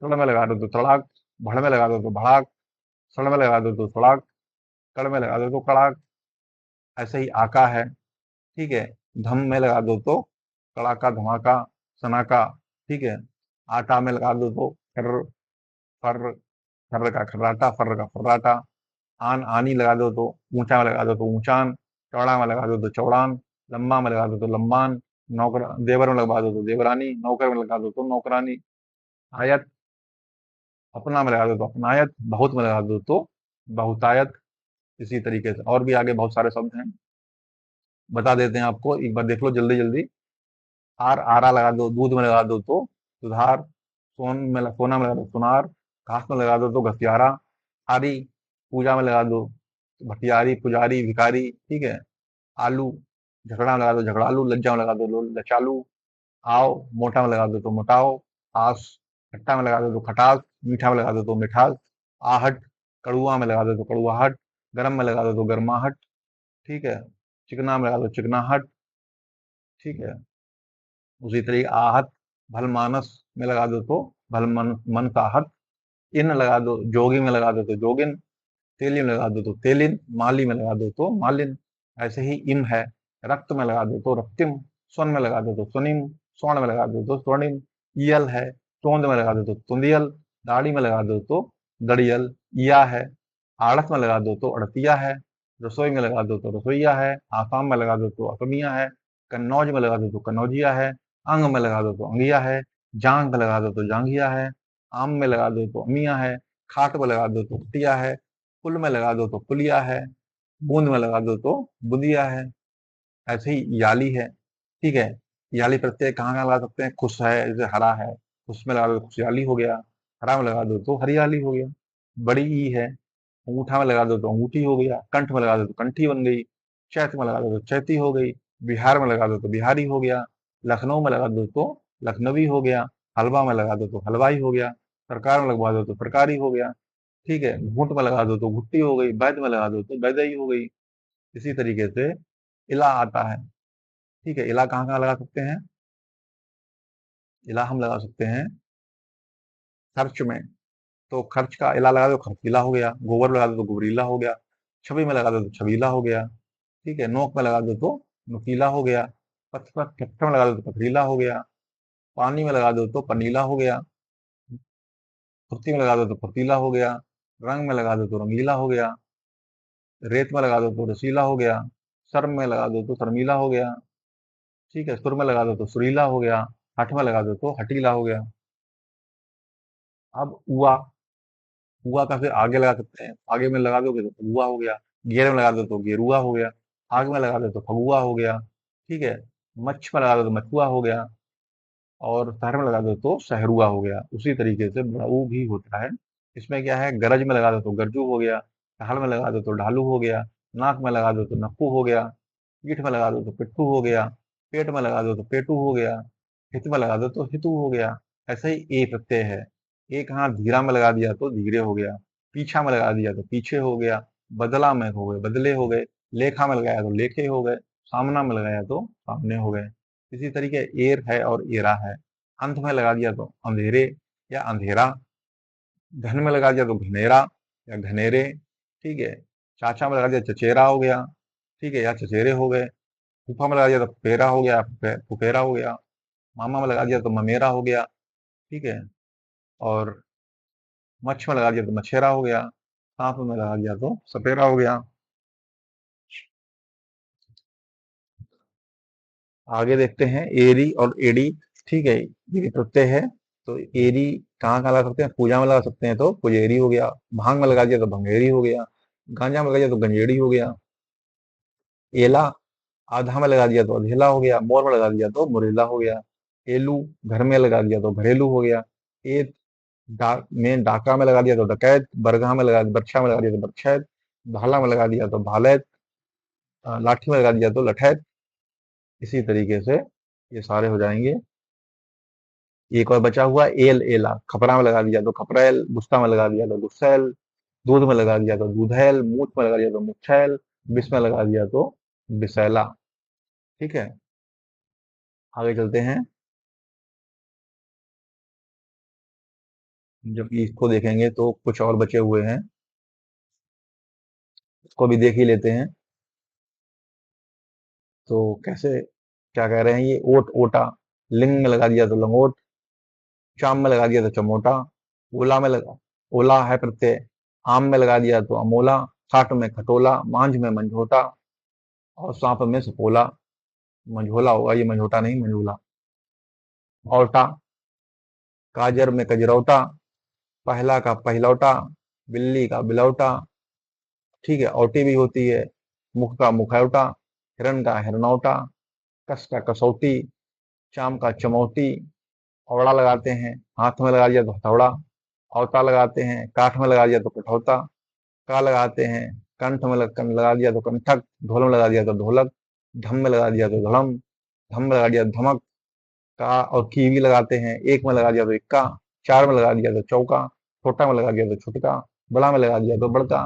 A: तड़ में लगा दो तो तड़ाक, भड़ में लगा दो तो भड़ाक, सड़ में लगा दो तो सड़ाक, कड़ में लगा दो तो कड़ाक। ऐसे ही आका है। ठीक है। धम में लगा दो तो कड़ाका धमाका सनाका। ठीक है। आटा में लगा दो तो फर फर, खर्र का खर्राटा, फर्र का फर्राटा। आन आनी लगा दो तो ऊंचा में लगा दो तो ऊंचान, चौड़ा में लगा दो तो चौड़ान, लंबा में लगा दो तो लंबान, नौकर देवर में लगा दो तो देवरानी, नौकर में लगा दो तो नौकरानी। आयत, अपना में लगा दो तो अपनायत, बहुत में लगा दो तो बहुतायत। इसी तरीके से और भी आगे बहुत सारे शब्द हैं, बता देते हैं आपको, एक बार देख लो जल्दी जल्दी। आरा लगा दो, दूध में लगा दो तो सुधार, सोना में लगा दो सुनार, घास में लगा दो तो घसियारा, आरी, पूजा में लगा दो तो भटियारी, पुजारी, भिखारी। ठीक है। आलू, झगड़ा में लगा दो झगड़ालू, लज्जा में लगा दो लचालू, आओ, मोटा में लगा दो तो मोटाओ, आस, खट्टा में लगा दो तो खटास, मीठा में लगा दो तो मिठास, आहट, कड़ुआ में लगा दो तो कड़ुआहट, गरम में लगा दो तो गर्माहट। ठीक है। चिकना में लगा दो चिकनाहट। ठीक है। उसी तरीके आहत, भलमानस में लगा दो तो मनसाहत, इन लगा दो, जोगी में लगा दो तो जोगिन, तेली में लगा दो तो तेलिन, माली में लगा दो तो मालिन। ऐसे ही इम है, रक्त में लगा दो तो रक्तिम, स्वन में लगा दो तो स्वनिम, स्वर्ण में लगा दो तो स्वर्णिम। यल है, तोंद में लगा दो तो तुंदियल, दाढ़ी में लगा दो तो दड़ियल। या है, आड़त में लगा दो तो अड़तिया है, रसोई में लगा दो तो रसोईया है, आसाम में लगा दो तो असमिया है, कन्नौज में लगा दो तो कन्नौजिया है, अंग में लगा दो तो अंगिया है, जांग में लगा दो तो जांघिया है, आम में लगा दो तो अमिया है, खाट में लगा दो तो खटिया है, पुल में लगा दो तो पुलिया है, बूंद में लगा दो तो बुदिया है। ऐसे ही याली है। ठीक है। याली प्रत्यय कहाँ कहाँ लगा सकते हैं, खुश है जैसे हरा है, खुश में लगा दो तो खुशहाली हो गया, हरा में लगा दो तो हरियाली हो गया। बड़ी ई है, अंगूठा में लगा दो तो अंगूठी हो गया, कंठ में लगा दो तो कंठी बन गई, चैत में लगा दो तो चैती हो गई, बिहार में लगा दो तो बिहारी हो गया, लखनऊ में लगा दो तो लखनवी हो गया, हलवा में लगा दो तो हलवाई हो गया, सरकार में लगवा दो तो सरकारी हो गया, ठीक है। घूंट में लगा दो तो घुट्टी हो गई, वैद में लगा दो तो वैदई हो गई। इसी तरीके से इला आता है, ठीक है। इला कहाँ-कहाँ लगा सकते हैं? इला हम लगा सकते हैं खर्च में, तो खर्च का इला लगा दो खर्चीला हो गया, गोबर में लगा दो तो गोबरीला हो गया, छवि में लगा दो तो छबीला हो गया, ठीक है। नोक में लगा दो तो नुकीला हो गया, पत्थर में लगा दो तो पथरीला हो गया, पानी में लगा दो तो पनीला हो गया, फुर्ती में लगा दो तो फुर्तीला हो गया, रंग में लगा दो तो रंगीला हो गया, रेत में लगा दो तो रसीला हो गया, शर्म में लगा दो तो शर्मीला हो गया, ठीक है। सुर में लगा दो तो सुरीला हो गया, हठ में लगा दो तो हठीला हो गया। अब उआ, उआ का फिर आगे लगा सकते हैं, आगे में लगा दोगे तो फगुआ हो गया, गेर में लगा दो तो गेरुआ हो गया, आग में लगा दो तो फगुआ हो गया, ठीक है। मच्छ में लगा दो तो मछुआ हो गया, और शहर में लगा दो तो शहरुआ हो गया। उसी तरीके से बड़ऊ भी होता है। इसमें क्या है, गरज में लगा दो तो गरजू हो गया, ढाल में लगा दो तो ढालू हो गया, नाक में लगा दो तो नक्कू हो गया, पीठ में लगा दो तो पिट्ठू हो गया, पेट में लगा दो तो पेटू हो गया, हित में लगा दो तो हितू हो गया। ऐसे ही ए प्रत्यय है। एक हाथ धीरा में लगा दिया तो धीरे हो गया, पीछा में लगा दिया तो पीछे हो गया, बदला में हो गए बदले हो गए, लेखा में लगाया तो लेखे हो गए, सामना में लगाया तो सामने हो गए। इसी तरीके एर है और एरा है। अंत में लगा दिया तो अंधेरे या अंधेरा, घन में लगा दिया तो घनेरा या घनेरे, ठीक है। चाचा में लगा दिया चचेरा हो गया, ठीक है, या चचेरे हो गए। फूफा में लगा दिया तो फुफेरा हो गया, फुफेरा हो गया। मामा में लगा दिया तो ममेरा हो गया, ठीक है। और मच्छ में लगा दिया तो मछेरा हो गया, सांप में लगा दिया तो सपेरा हो गया। आगे देखते हैं एरी और एडी, ठीक है। ये प्रत्यय है, तो एरी कहाँ कहाँ लगा सकते हैं? पूजा में लगा सकते हैं तो पुजेरी हो गया, भांग में लगा दिया तो भंगेरी हो गया, गांजा में लगा दिया तो गंजेड़ी हो गया। एला आधा में लगा दिया तो अधेला हो गया, मोर में लगा दिया तो मुरेला हो गया। एलू घर में लगा दिया तो घरेलू हो गया। एत डाका में लगा दिया तो डकैत, बरगा में लगा बरछा में लगा दिया तो बरछैत, भाला में लगा दिया तो भालैत, लाठी में लगा दिया तो लठैत। इसी तरीके से ये सारे हो जाएंगे। एक और बचा हुआ एल एला, खपरा में लगा दिया तो खपरैल, गुस्सा में लगा दिया तो गुस्सैल, दूध में लगा दिया तो दूधैल, मूठ में लगा दिया तो मुच्छैल, विष में लगा दिया तो विषैला, ठीक है। आगे चलते हैं। जब इसको देखेंगे तो कुछ और बचे हुए हैं, इसको भी देख ही लेते हैं। तो कैसे, क्या कह रहे हैं ये? ओट ओटा, लिंग में लगा दिया तो लंगोट, चाम में लगा दिया तो चमोटा, ओला में लगा, ओला है प्रत्यय, आम में लगा दिया तो अमोला, खाट में खटोला, मांझ में मंझोटा, और सांप में सपोला। मंझोला होगा ये, मंझोटा नहीं मंझोला। औटा, काजर में कजरौटा, पहला का पहलौटा, बिल्ली का बिलौटा, ठीक है। औटी भी होती है, मुख का मुखौटा, हिरन का हिरनौटा, कस का कसौटी, चाम का चमौटी। औड़ा लगाते हैं, हाथ में लगा दिया तो हथौड़ा, औता लगाते हैं, काठ में लगा दिया तो कठौता, का लगाते हैं, कंठ में लगा दिया तो कंठक, ढोल में लगा दिया तो ढोलक, ढम में लगा दिया तो धड़म, धम में लगा दिया तो धमक। का और कीवी लगाते हैं, एक में लगा दिया तो इक्का, चार में लगा दिया तो चौका, छोटा में लगा दिया तो छुटका, बड़ा में लगा दिया तो बड़का,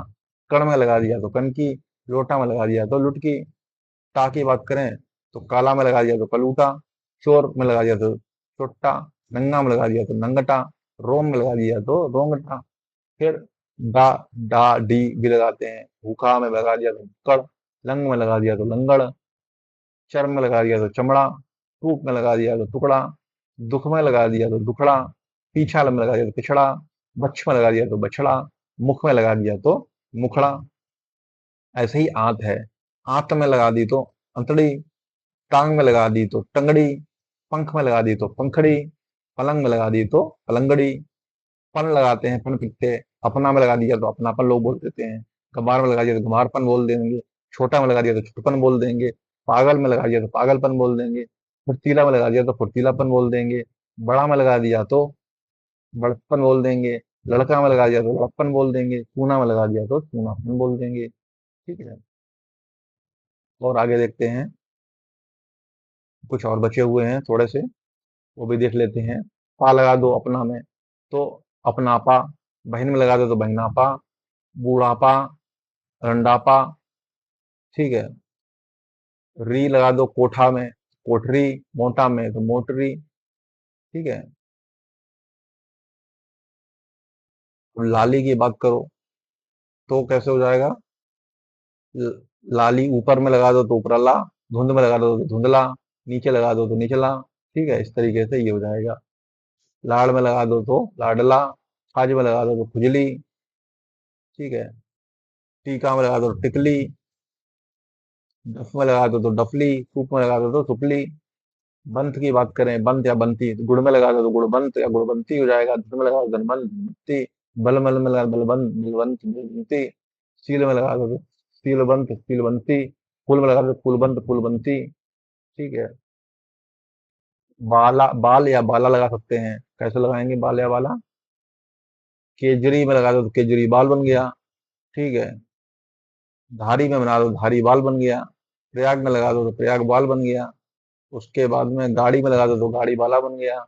A: कण में लगा दिया तो कनकी, लोटा में लगा दिया तो लुटकी। टा की बात करें तो काला में लगा दिया तो कलूटा, चोर में लगा दिया तो चोट्टा, नंगा में लगा दिया तो नंगटा, रोम में लगा दिया तो रोंगटा। फिर डा डा डी भी लगाते हैं, भूखा में लगा दिया तो भुक्कड़, लंग में लगा दिया तो लंगड़, चर्म में लगा दिया तो चमड़ा, टूक में लगा दिया तो टुकड़ा, दुख में लगा दिया तो दुखड़ा, पीछा में लगा दिया तो पिछड़ा, बच्छ में लगा दिया तो बछड़ा, मुख में लगा दिया तो मुखड़ा। ऐसे ही आंत है, आंत में लगा दी तो अंतड़ी, टांग में लगा दी तो टंगड़ी, पंख में लगा दी तो पंखड़ी, पलंग में लगा दी तो पलंगड़ी। पन लगाते हैं, पन पिखते, अपना में लगा दिया तो अपनापन लोग बोल देते हैं, गमार में लगा दिया तो गमारपन बोल देंगे, छोटा में लगा दिया तो छुटपन बोल देंगे, पागल में लगा दिया तो पागलपन बोल देंगे, फुर्तीला में लगा दिया तो फुर्तीलापन बोल देंगे, बड़ा में लगा दिया तो बड़प्पन बोल देंगे, लड़का में लगा दिया तो लड़प्पन बोल देंगे, चूना में लगा दिया तो चूनापन बोल देंगे, ठीक है। और आगे देखते हैं। कुछ और बचे हुए हैं थोड़े से, वो भी देख लेते हैं। पा लगा दो अपना में, तो अपनापा। बहन में लगा दो तो बहनापा। बूढ़ापा, रंडापा। ठीक है। री लगा दो कोठा में, कोठरी। मोटा में तो मोटरी। ठीक है। लाली की बात करो तो कैसे हो जाएगा? लाली ऊपर में लगा दो तो उपरला, धुंध में लगा दो तो धुंधला, नीचे लगा दो तो निचला। ठीक है, इस तरीके से ये हो जाएगा। लाड़ में लगा दो तो लाडला, छाछ में लगा दो तो खुजली। ठीक है। टीका में लगा दो तो टिकली, डफ में लगा दो तो डफली, सूप में लगा दो तो सुपली। बंत की बात करें, बंत या बंती, तो गुड़ में लगा दो तो गुड़बंत या गुड़बंती हो जाएगा। धन में लगा दो धनबंत धनबंती। बल में लगा दो बलबंत बलबंत बलबंती। सील में लगा दो तो सीलबंत सीलबंती। फूल में लगा दो फूलबंत फूलबंती। ठीक है। बाला, बाल या बाला लगा सकते हैं। कैसे लगाएंगे बाल या बाला? केजरी में लगा दो तो केजरीवाल बन गया। ठीक है। धारी में बना दो धारी बाल बन गया। प्रयाग में लगा दो तो प्रयाग बाल बन गया। उसके बाद में गाड़ी में लगा दो तो गाड़ी वाला बन गया।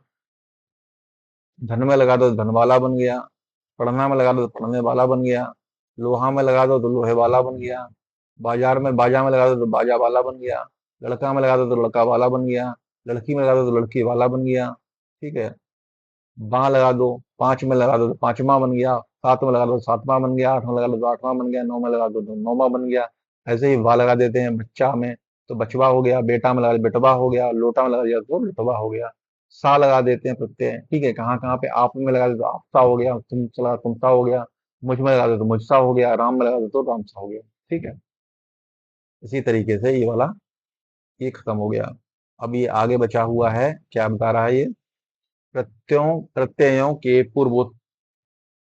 A: धन में लगा दो तो धन वाला बन गया। पढ़ना में लगा दो तो पढ़ने वाला बन गया। लोहा में लगा दो तो लोहे वाला बन गया। बाजार में बाजा में लगा दो तो बाजा वाला बन गया। लड़का में लगा दो तो लड़का वाला बन गया। लड़की में लगा दो तो लड़की वाला बन गया। ठीक है। बाँ लगा दो, पाँच में लगा दो तो पांचवा बन गया। सात में लगा दो तो सातवां बन गया। आठ में लगा दो तो आठवां बन गया। नौ में लगा दो तो नौवां बन गया। ऐसे ही वाह लगा देते हैं बच्चा में, तो बचवा हो गया। बेटा में लगा दो बेटवा हो गया। लोटा में लगा दिया तो लोटवा हो गया। सा लगा देते हैं प्रत्यय। ठीक है। कहाँ कहाँ पे आप में लगा दो तो आपसा हो गया। तुम चला तुमसा हो गया। मुझ में लगा दो तो मुझसा हो गया। राम में लगा दो तो रामसा हो गया। ठीक है। इसी तरीके से ये वाला ये खत्म हो गया। अब ये आगे बचा हुआ है, क्या बता रहा है ये? प्रत्ययों के पूर्वोत्तर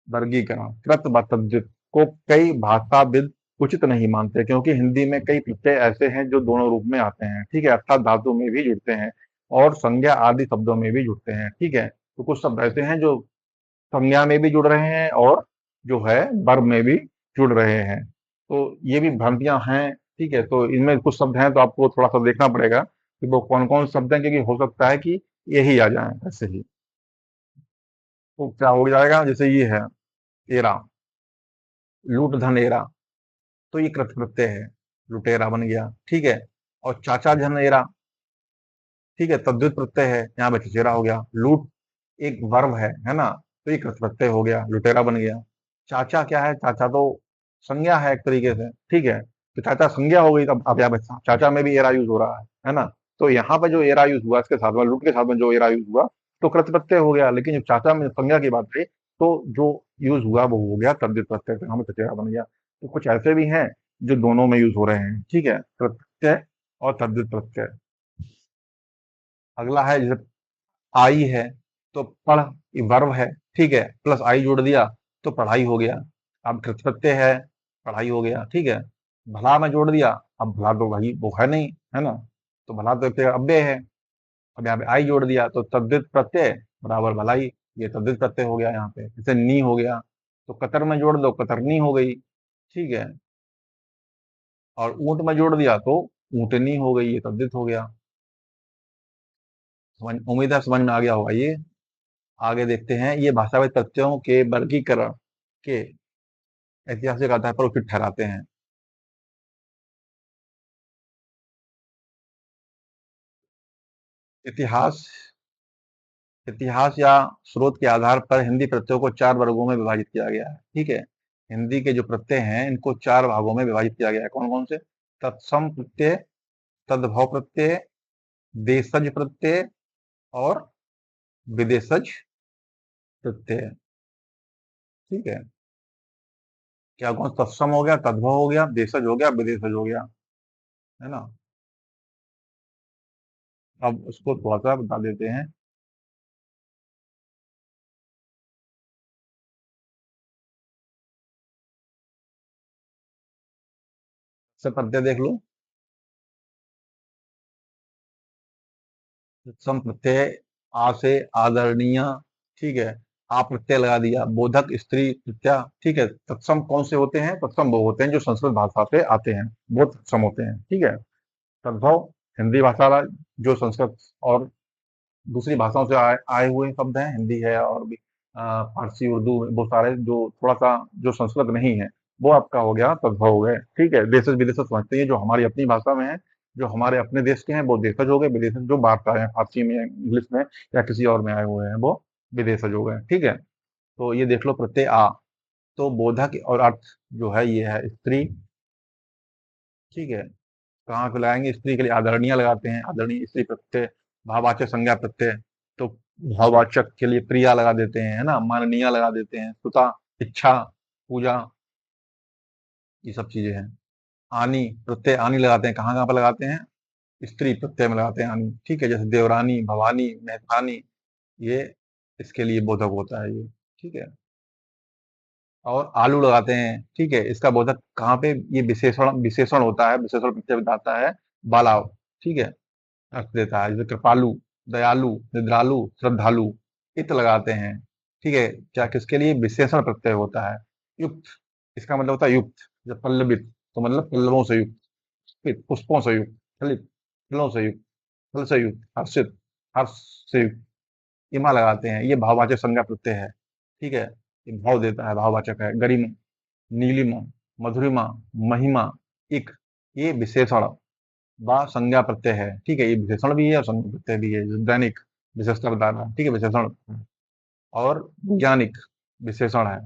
A: वर्गीकरण। कृत व तद्धित को कई भाषाविद उचित नहीं मानते, क्योंकि हिंदी में कई प्रत्यय ऐसे हैं जो दोनों रूप में आते हैं। ठीक है। अर्थात धातु में भी जुड़ते हैं और संज्ञा आदि शब्दों में भी जुड़ते हैं। ठीक है। तो कुछ शब्द ऐसे हैं जो संज्ञा में भी जुड़ रहे हैं और जो है वर्ब में भी जुड़ रहे हैं। तो ये भी भ्रांतियां हैं। ठीक है। तो इनमें कुछ शब्द हैं तो आपको थोड़ा सा देखना पड़ेगा कि वो कौन कौन शब्द हैं, क्योंकि हो सकता है कि यही आ जाए ऐसे ही। तो क्या हो जाएगा? जैसे ये है एरा, लूट धन एरा, तो ये कृत प्रत्यय है, लुटेरा बन गया। ठीक है। और चाचा धन एरा, ठीक है, तद्धित प्रत्यय है, यहाँ पे चचेरा हो गया। लूट एक वर्ब है ना, तो ये कृत प्रत्यय हो गया, लुटेरा बन गया। चाचा क्या है? चाचा तो संज्ञा है एक तरीके से। ठीक है। तो चाचा संज्ञा हो गई, तब अब यहाँ पे चाचा में भी एरा यूज हो रहा है ना। तो यहाँ पे जो एरा यूज हुआ इसके साथ में, लूट के साथ में जो एरा यूज हुआ, तो कृत प्रत्यय हो गया। लेकिन जब चाचा में संज्ञा की बात रही, तो जो यूज हुआ वो हो गया तद्धित प्रत्यय, तो यहाँ पे चचेरा बन गया। तो कुछ ऐसे भी हैं जो दोनों में यूज हो रहे हैं। ठीक है। कृत प्रत्यय और तद्धित प्रत्यय। अगला है जैसे आई है, तो पढ़, ये वर्ब है। ठीक है। प्लस आई जोड़ दिया तो पढ़ाई हो गया। अब कृत प्रत्यय है, पढ़ाई हो गया। ठीक है। भला में जोड़ दिया, अब भला तो भाई वो है नहीं, है ना, तो भला तो एक तरह अव्यय है। अब यहाँ पे आई जोड़ दिया तो तद्धित प्रत्यय बराबर भलाई, ये तद्धित प्रत्यय हो गया। यहाँ पे जैसे नी हो गया, तो कतर में जोड़ दो कतरनी हो गई। ठीक है। और ऊंट में जोड़ दिया तो ऊंटनी हो गई, ये तद्धित हो गया। उम्मीद है समझ में आ गया होगा ये। आगे देखते हैं, ये भाषाविद तथ्यों के वर्गीकरण के ऐतिहासिक आधार पर उचित ठहराते हैं। इतिहास इतिहास या स्रोत के आधार पर हिंदी प्रत्ययों को चार वर्गों में विभाजित किया गया है। ठीक है। हिंदी के जो प्रत्यय हैं इनको चार भागों में विभाजित किया गया है। कौन कौन से? तत्सम प्रत्यय, तद्भव प्रत्यय, देशज प्रत्यय और विदेशज प्रत्यय। ठीक है। क्या कौन? तत्सम हो गया, तद्भव हो गया, देशज हो गया, विदेशज हो गया, है ना। अब उसको थोड़ा सा बता देते हैं। सब प्रत्यय देख लो। सम प्रत्यय, आ से आदरणीय। ठीक है। आ प्रत्यय लगा दिया, बोधक स्त्री प्रत्यय। ठीक है। तत्सम कौन से होते हैं? तत्सम वो होते हैं जो संस्कृत भाषा से आते हैं, वो तत्सम होते हैं। ठीक है। तद्भव हिंदी भाषा वाला जो संस्कृत और दूसरी भाषाओं से आए हुए शब्द हैं, हिंदी है और भी फारसी, उर्दू, वो सारे जो थोड़ा-सा जो संस्कृत नहीं है, वो आपका हो गया तद्भव हो गए, ठीक है? देशज-विदेशज समझते हैं, जो हमारी अपनी भाषा में है, जो हमारे अपने देश के हैं, वो देशज हो गए, विदेशज जो बाहर से आए हैं, फारसी में, इंग्लिश में या किसी और में आए हुए हैं, वो विदेशज हो गए, ठीक है? तो ये देख लो प्रत्यय आ, तो बोधक और अर्थ जो है ये है स्त्री, ठीक है? कहाँ पे लगाएँगे? स्त्री के लिए आदरणीय लगाते हैं, आदरणीय स्त्री प्रत्यय, भाववाचक संज्ञा प्रत्यय, तो भाववाचक के लिए प्रिया लगा देते हैं, है ना? माननीय लगा देते हैं, सुता, इच्छा, पूजा, ये सब चीज़ें हैं। आनी, प्रत्यय आनी लगाते हैं, कहाँ-कहाँ पे लगाते हैं? स्त्री प्रत्यय में लगाते हैं आनी, ठीक है? जैसे देवरानी, भवानी, मेहतानी, ये इसके लिए बोधक होता है ये, ठीक है? और आलू लगाते हैं, ठीक है? इसका बोधक कहाँ पे? ये विशेषण विशेषण होता है, विशेषण प्रत्यय बताता है, बालाव, ठीक है? अर्थ देता है, जैसे कृपालु, दयालु, निद्रालु, श्रद्धालु, इत लगाते हैं, ठीक है? क्या किसके लिए? विशेषण प्रत्यय होता है। युक्त, इसका मतलब होता है युक्त, जब पल्लवित, तो मतलब पल्लवों से युक्त, फिर पुष्पों से युक्त, फलित, फलों से युक्त, फल से युक्त, हर्षित, हर्ष से युक्त, इमा लगाते हैं, ये भाववाचक संज्ञा प्रत्यय है, ठीक है? ये भाव देता है, भाववाचक है। गरिमा, नीलिमा, मधुरिमा, महिमा, इक, ये विशेषण बा संज्ञा प्रत्यय है, ठीक है? ये विशेषण भी है और संज्ञा प्रत्यय भी है। जैसे दैनिक, विशेषता बता रहा है, ठीक है? विशेषण और वैज्ञानिक विशेषण है,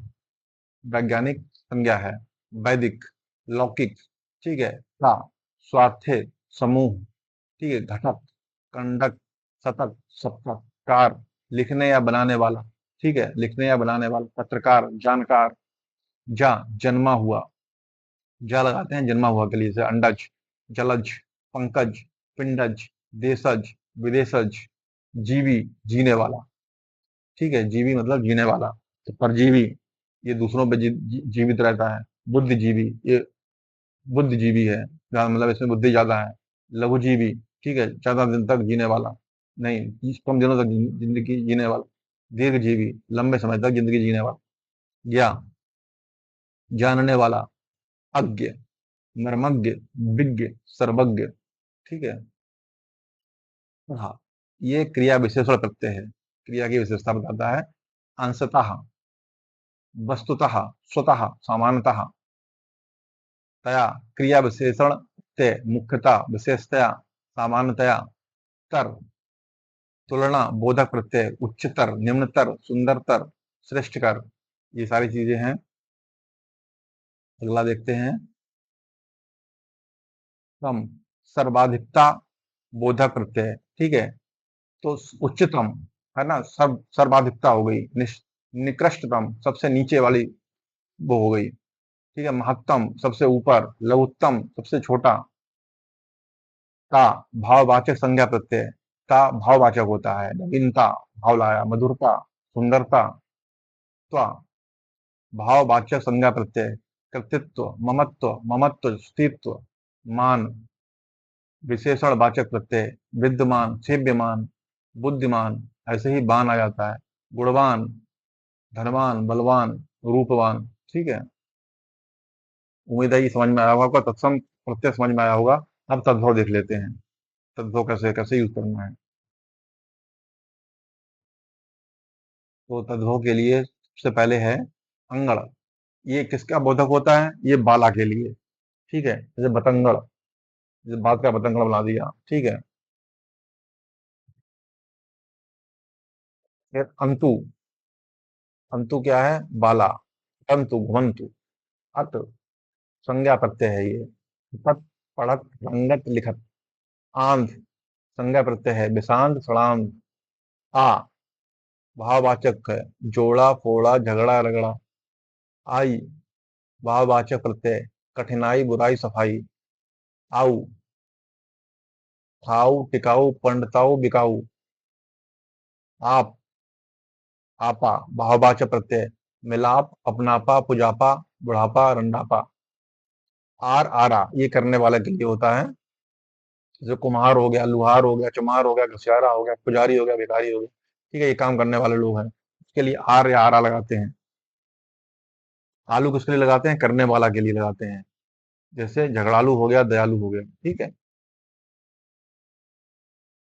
A: वैज्ञानिक संज्ञा है, वैदिक, लौकिक, ठीक है? का, स्वार्थे, समूह, ठीक है? घटक, कंडक, शतक, सप्तक, कार, लिखने या बनाने वाला, ठीक है? लिखने या बनाने वाला, पत्रकार, जानकार, जा, जन्मा हुआ, जा लगाते हैं जन्मा हुआ के लिए, जैसे अंडज, जलज, पंकज, पिंडज, देशज, विदेशज, जीवी, जीने वाला, ठीक है? जीवी मतलब जीने वाला, तो परजीवी, ये दूसरों पे जीवित रहता है। बुद्धिजीवी, ये बुद्धिजीवी है, मतलब इसमें बुद्धि ज्यादा है। लघुजीवी, ठीक है? ज्यादा दिन तक जीने वाला नहीं, कम दिनों तक जिंदगी जीने वाला। दीर्घजीवी, लंबे समय तक जिंदगी जीने वाला। ज्ञा, जानने वाला, अज्ञ, मर्मज्ञ, विज्ञ, सर्वज्ञ, ठीक है? हाँ, ये क्रिया विशेषण प्रत्यय है, क्रिया की विशेषता बताता है। अंशतः, वस्तुतः, स्वतः, सामान्यतः, तया, क्रिया विशेषण ते, मुख्यतः, विशेषतया, सामान्यतया, तर, तुलना, बोधक प्रत्यय, उच्चतर, निम्नतर, सुंदरतर, श्रेष्ठकर, ये सारी चीजें हैं। अगला देखते हैं, सम, सर्वाधिकता, बोधक प्रत्यय, ठीक है? तो उच्चतम, है ना? सर्वाधिकता हो गई, निकृष्टतम, सबसे नीचे वाली वो हो गई, ठीक है? महत्तम, सबसे ऊपर, लघुत्तम, सबसे छोटा, ता, भाववाचक संज्ञा प्रत्यय, ता भाववाचक होता है, नवीनता, भाव लाया, मधुरता, सुंदरता, त्वा, भाववाचक संज्ञा प्रत्यय, कृतित्व, ममत्व, ममत्व, स्थित्व, मान, विशेषण वाचक प्रत्यय, विद्यमान, सेव्यमान, बुद्धिमान, ऐसे ही बान आ जाता है, गुणवान, धनवान, बलवान, रूपवान, ठीक है? उम्मीद है ये समझ में आया होगा, आपका तत्सम प्रत्यय समझ में आया होगा। अब तद्भव देख लेते हैं, तद्भव कैसे कैसे यूज करना है। तो तद्भव के लिए सबसे पहले है अंगड़, ये किसका बोधक होता है? ये बाला के लिए, ठीक है? जैसे बतंगड़, जैसे बात का बतंगड़ बना दिया, ठीक है? फिर अंतु, अंतु क्या है? बाला, अंतु, घुमंतु, अत, संज्ञा प्रत्यय है ये, पत, पढ़त, रंगत, लिखत, आंध, संज्ञा प्रत्यय है, विषांत, सड़ांध, आ, भाववाचक है, जोड़ा, फोड़ा, झगड़ा, रगड़ा, आई, भाववाचक प्रत्यय, कठिनाई, बुराई, सफाई, आऊ, खाऊ, टिकाऊ, पंडताऊ, बिकाऊ, आप, आपा, भाववाचक प्रत्यय, मिलाप, अपनापा, पुजापा, बुढ़ापा, रंडापा, आर, आरा, ये करने वाले के लिए होता है, जैसे कुम्हार हो गया, लुहार हो गया, चमार हो गया, घसियारा हो गया, पुजारी हो गया, भिखारी हो गया, ठीक है? ये काम करने वाले लोग हैं, उसके लिए आर या आरा लगाते हैं। आलू किसके लिए लगाते हैं? करने वाला के लिए लगाते हैं, जैसे झगड़ालू हो गया, दयालु हो गया, ठीक है?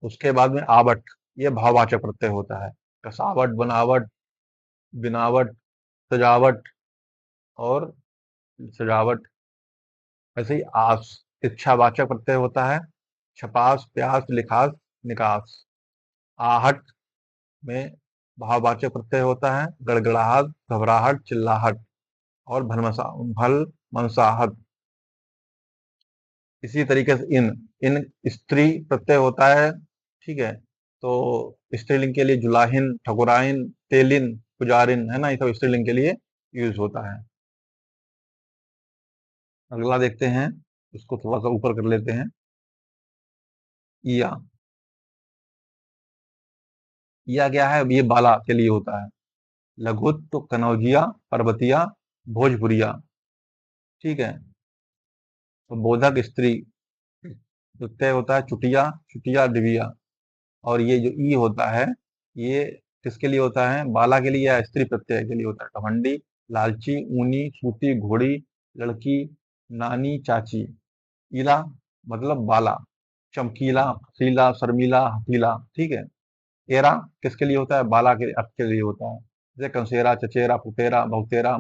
A: उसके बाद में आवट, ये भाववाचक प्रत्यय होता है। कसावट, बनावट, बिनावट, सजावट और सजावट। ऐसे ही आस, इच्छावाचक प्रत्यय होता है। छपास, प्यास, लिखास, निकास। आहट में भाववाचक प्रत्यय होता है। गड़गड़ाहट, घबराहट, चिल्लाहट और भल मनसाहट। इसी तरीके से इन, इन स्त्री प्रत्यय होता है। ठीक है, तो स्त्रीलिंग के लिए जुलाहिन, ठकुराइन, तेलिन, पुजारिन, है ना, ये सब स्त्रीलिंग के लिए यूज होता है। अगला देखते हैं, इसको थोड़ा सा ऊपर कर लेते हैं। ईया, ईया क्या है, ये बाला के लिए होता है। लघुत तो कनौजिया, पर्वतिया, भोजपुरिया। ठीक है, तो बोधक स्त्री प्रत्यय होता है चुटिया, चुटिया, डिबिया। और ये जो ई होता है, ये किसके लिए होता है, बाला के लिए या स्त्री प्रत्यय के लिए होता है। घमंडी, लालची, ऊनी, सूती, घोड़ी, लड़की, नानी, चाची। ईला मतलब बाला। चमकीला, फसीला, शर्मीला, हसीला। ठीक है। एरा किसके लिए होता है, बाला के अर्थ के लिए होता है। जैसे कंसेरा, चचेरा, फुफेरा, बहुतेरा,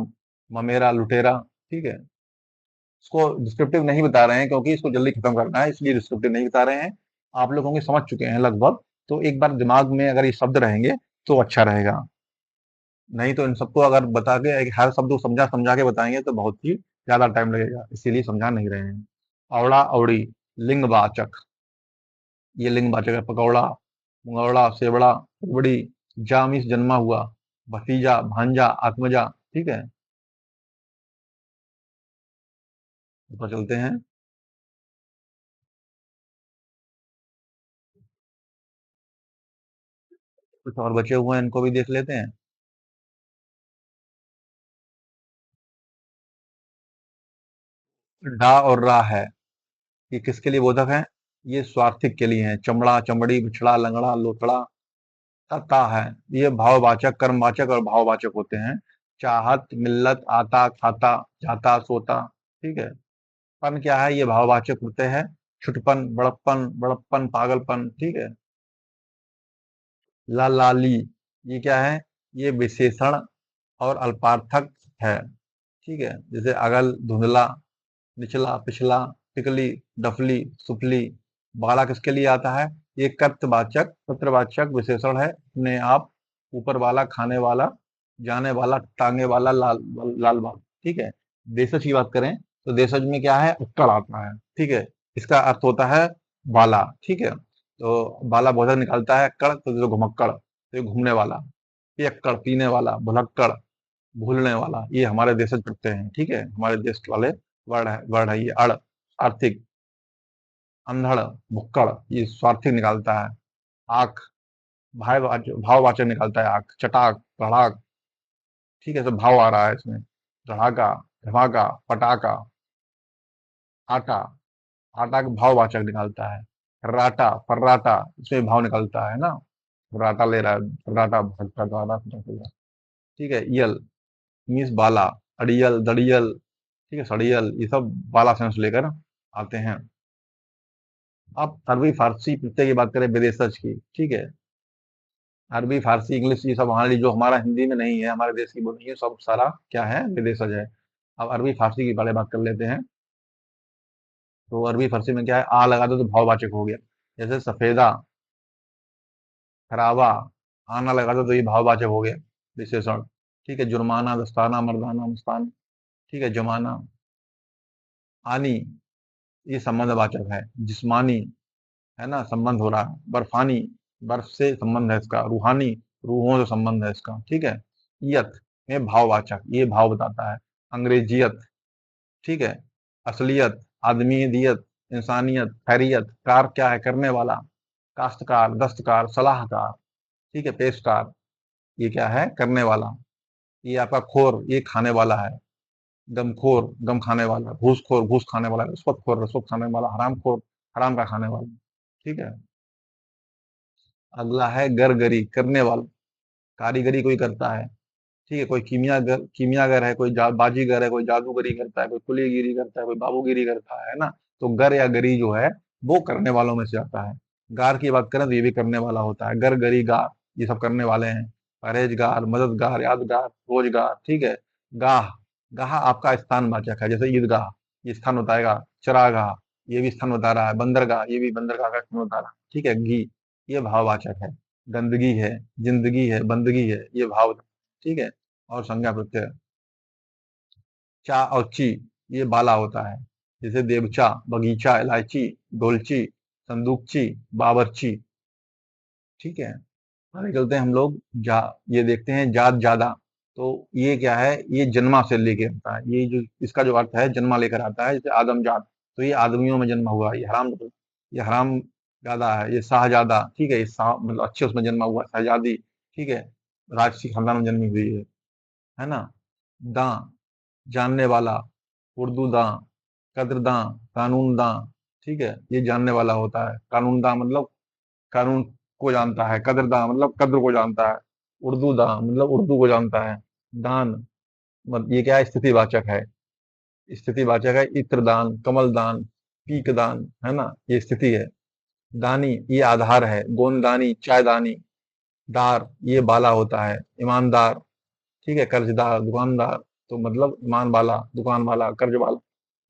A: ममेरा, लुटेरा। ठीक है, इसको डिस्क्रिप्टिव नहीं बता रहे हैं क्योंकि इसको जल्दी खत्म करना है, इसलिए डिस्क्रिप्टिव नहीं बता रहे हैं। आप लोग होंगे समझ चुके हैं लगभग, तो एक बार दिमाग में अगर ये शब्द रहेंगे तो अच्छा रहेगा। नहीं तो इन सबको अगर बता के हर शब्द को समझा समझा के बताएंगे तो बहुत ही ज्यादा टाइम लगेगा, इसीलिए समझा नहीं रहे हैं। औड़ा, औड़ी, लिंगवाचक। ये लिंगवाचक है। पकौड़ा, मुंगौड़ा, सेवड़ा, उबड़ी, जामिस जन्मा हुआ, भतीजा, भांजा, आत्मजा। ठीक है, ऊपर चलते हैं। कुछ और बचे हुए हैं, इनको भी देख लेते हैं। डा और रा है, ये किसके लिए बोधक है, ये स्वार्थिक के लिए है। चमड़ा, चमड़ी, बिछड़ा, लंगड़ा, लोथड़ा। ता है, ये भाववाचक, कर्मवाचक और भाववाचक होते हैं। चाहत, मिल्लत, आता, खाता, जाता, सोता। ठीक है। पन क्या है, ये भाववाचक होते हैं। छुटपन, बड़प्पन, बड़प्पन, पागलपन। ठीक है। लाली, ये क्या है, ये विशेषण और अल्पार्थक है। ठीक है, जैसे अगल, धुंधला, निचला, पिछला, टिकली, डफली, सुफली। बाला किसके लिए आता है, ये कर्तवाचक, पत्रवाचक विशेषण है। अपने आप, ऊपर वाला, खाने वाला, जाने वाला, टांगे वाला, लाल, लाल बाल। ठीक है। देशज की बात करें तो देशज में क्या है, उक्कड़ आता है। ठीक है, इसका अर्थ होता है बाला। ठीक है, तो बाला बोधक निकालता है कड़, तो जो घुमक्कड़, तो ये घूमने वाला। पियक्कड़, पीने वाला। भुलक्कड़, भूलने वाला। ये हमारे देशज प्रत्यय हैं। ठीक है, हमारे देश वाले वर्ड है ये। अड़, आर्थिक। अंधड़, भुक्कड़, ये स्वार्थिक निकालता है। आंख, भाववाचक निकालता है आंख। चटाक, पढ़ाक। ठीक है, तो भाव आ रहा है इसमें। चढ़ाका, धमाका, पटाखा। आटा, आटा का भाववाचक निकालता है। राटा, फर्राटा, इसमें भाव निकलता है ना। राटा ले रहा है, फर्राटा भटका द्वारा। ठीक है। यल मीन्स बाला। अड़ियल, दड़ियल। ठीक है, सड़ियल, ये सब बाला सेंस लेकर आते हैं। अब अरबी फारसी प्रत्यय की बात करें, विदेशज की। ठीक है, अरबी फारसी इंग्लिश ये सब हमारी जो हमारा हिंदी में नहीं है, हमारे देश की बोली है, सब सारा क्या है, विदेशज है। अब अरबी फारसी की बारे में बात कर लेते हैं। तो अरबी फारसी में क्या है, आ लगा दो तो भाववाचक हो गया। जैसे सफेदा, खराबा। आना लगा दो तो ये भाववाचक हो गया, विशेषण। ठीक है। जुर्माना, दस्ताना, मर्दाना, मस्ताना। ठीक है। जमाना, आनी, ये संबंधवाचक है। जिस्मानी, है ना, संबंध हो रहा है। बर्फानी, बर्फ से संबंध है इसका। रूहानी, रूहों से संबंध है इसका। ठीक है। ईयत में भाववाचक, ये भाव बताता है। अंग्रेजियत। ठीक है। असलियत, आदमीयत, इंसानियत, खैरियत। कार क्या है, करने वाला। काश्तकार, दस्तकार, सलाहकार। ठीक है। पेशकार, ये क्या है, करने वाला। ये आपका खोर, ये खाने वाला है। गमखोर, गम खाने वाला। घूसखोर, घूस खाने वाला। रिश्वतखोर, रिश्वत खाने वाला। हरामखोर, हराम का खाने वाला। ठीक है। अगला है गरगरी, करने वाला। कारीगरी कोई करता है। ठीक है, कोई कीमियागर है, कोई बाजीगर है, कोई जादूगरी करता है, कोई कुलीगिरी करता है, कोई बाबूगिरी करता है ना। तो गर या गरी जो है वो करने वालों में से आता है। गार की बात करें तो ये भी करने वाला होता है, गर, गरी, गार, ये सब करने वाले हैं। परहेजगार, मददगार, यादगार, रोजगार, ठीक है। गाह, गाह आपका स्थानवाचक है, जैसे ईदगाह, ये स्थान बताएगा। चरागाह, ये भी स्थान बता रहा है। बंदरगाह, ये भी बंदरगाह का स्थान बता रहा है, ठीक है। घी, ये भाववाचक है। गंदगी है, जिंदगी है, बंदगी है, ये भाव, ठीक है। और संज्ञा प्रत्यय। चा और ची, ये बाला होता है, जैसे देवचा, बगीचा, इलायची, डोलची, संदूकची, बावर्ची, ठीक है। आगे चलते हैं हम लोग। जा, ये देखते हैं जात जादा। तो ये क्या है, ये जन्मा से लेके आता है, ये जो इसका जो अर्थ है जन्मा लेकर आता है, जैसे आदम जात, तो ये आदमियों में जन्मा हुआ, ये हराम ज्यादा है। ये शाहजादा, ठीक है, ये शाह मतलब अच्छे उसमें जन्मा हुआ, शहजादी, ठीक है, राजसी खानदान में जन्मी हुई है ना। दां, जानने वाला, उर्दू दां, कद्र दां, कानून दां, ठीक है, ये जानने वाला होता है। कानून दां मतलब कानून को जानता है। कद्रदां मतलब कद्र को जानता है। उर्दू दां मतलब उर्दू को जानता है। दान, ये क्या है, स्थितिवाचक है। स्थितिवाचक है। इत्रदान, कमलदान, पीकदान, है ना, ये स्थिति है। दानी, ये आधार है। गोंददानी, चायदानी। दार, ये बाला होता है। ईमानदार, ठीक है, कर्जदार, दुकानदार, तो मतलब ईमान वाला, दुकान वाला, कर्ज वाला।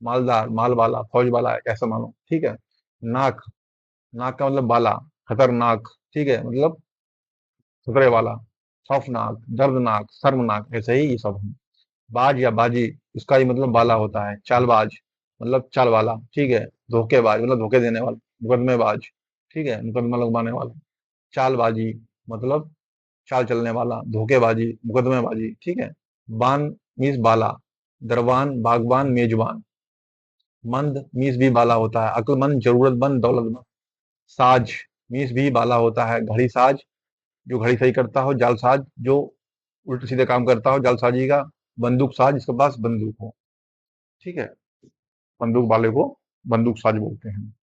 A: मालदार, माल वाला, फौज वाला, ऐसा मानो, ठीक है। नाक, नाक का मतलब बाला, खतरनाक, ठीक है, मतलब खतरे वाला। खौफनाक, दर्दनाक, शर्मनाक, ऐसे ही ये सब है। बाज या बाजी, इसका ही मतलब बाला होता है। चालबाज मतलब चाल वाला, ठीक है। धोखेबाज मतलब धोखे देने वाला। मुकदमेबाज, ठीक है, मुकदमा लगवाने वाला। चालबाजी मतलब चाल चलने वाला। धोखेबाजी, मुकदमेबाजी, ठीक है। बान मीस बाला, दरबान, बागबान, मेजबान। मंद मीस भी बाला होता है। अक्लमंद, जरूरतमंद, दौलतमंद। साज मीस भी बाला होता है। घड़ी साज, जो घड़ी सही करता हो। जालसाज, जो उल्टे सीधे काम करता हो, जालसाजी का। बंदूक साज, जिसके पास बंदूक हो, ठीक है, बंदूक वाले को बंदूक साज बोलते हैं।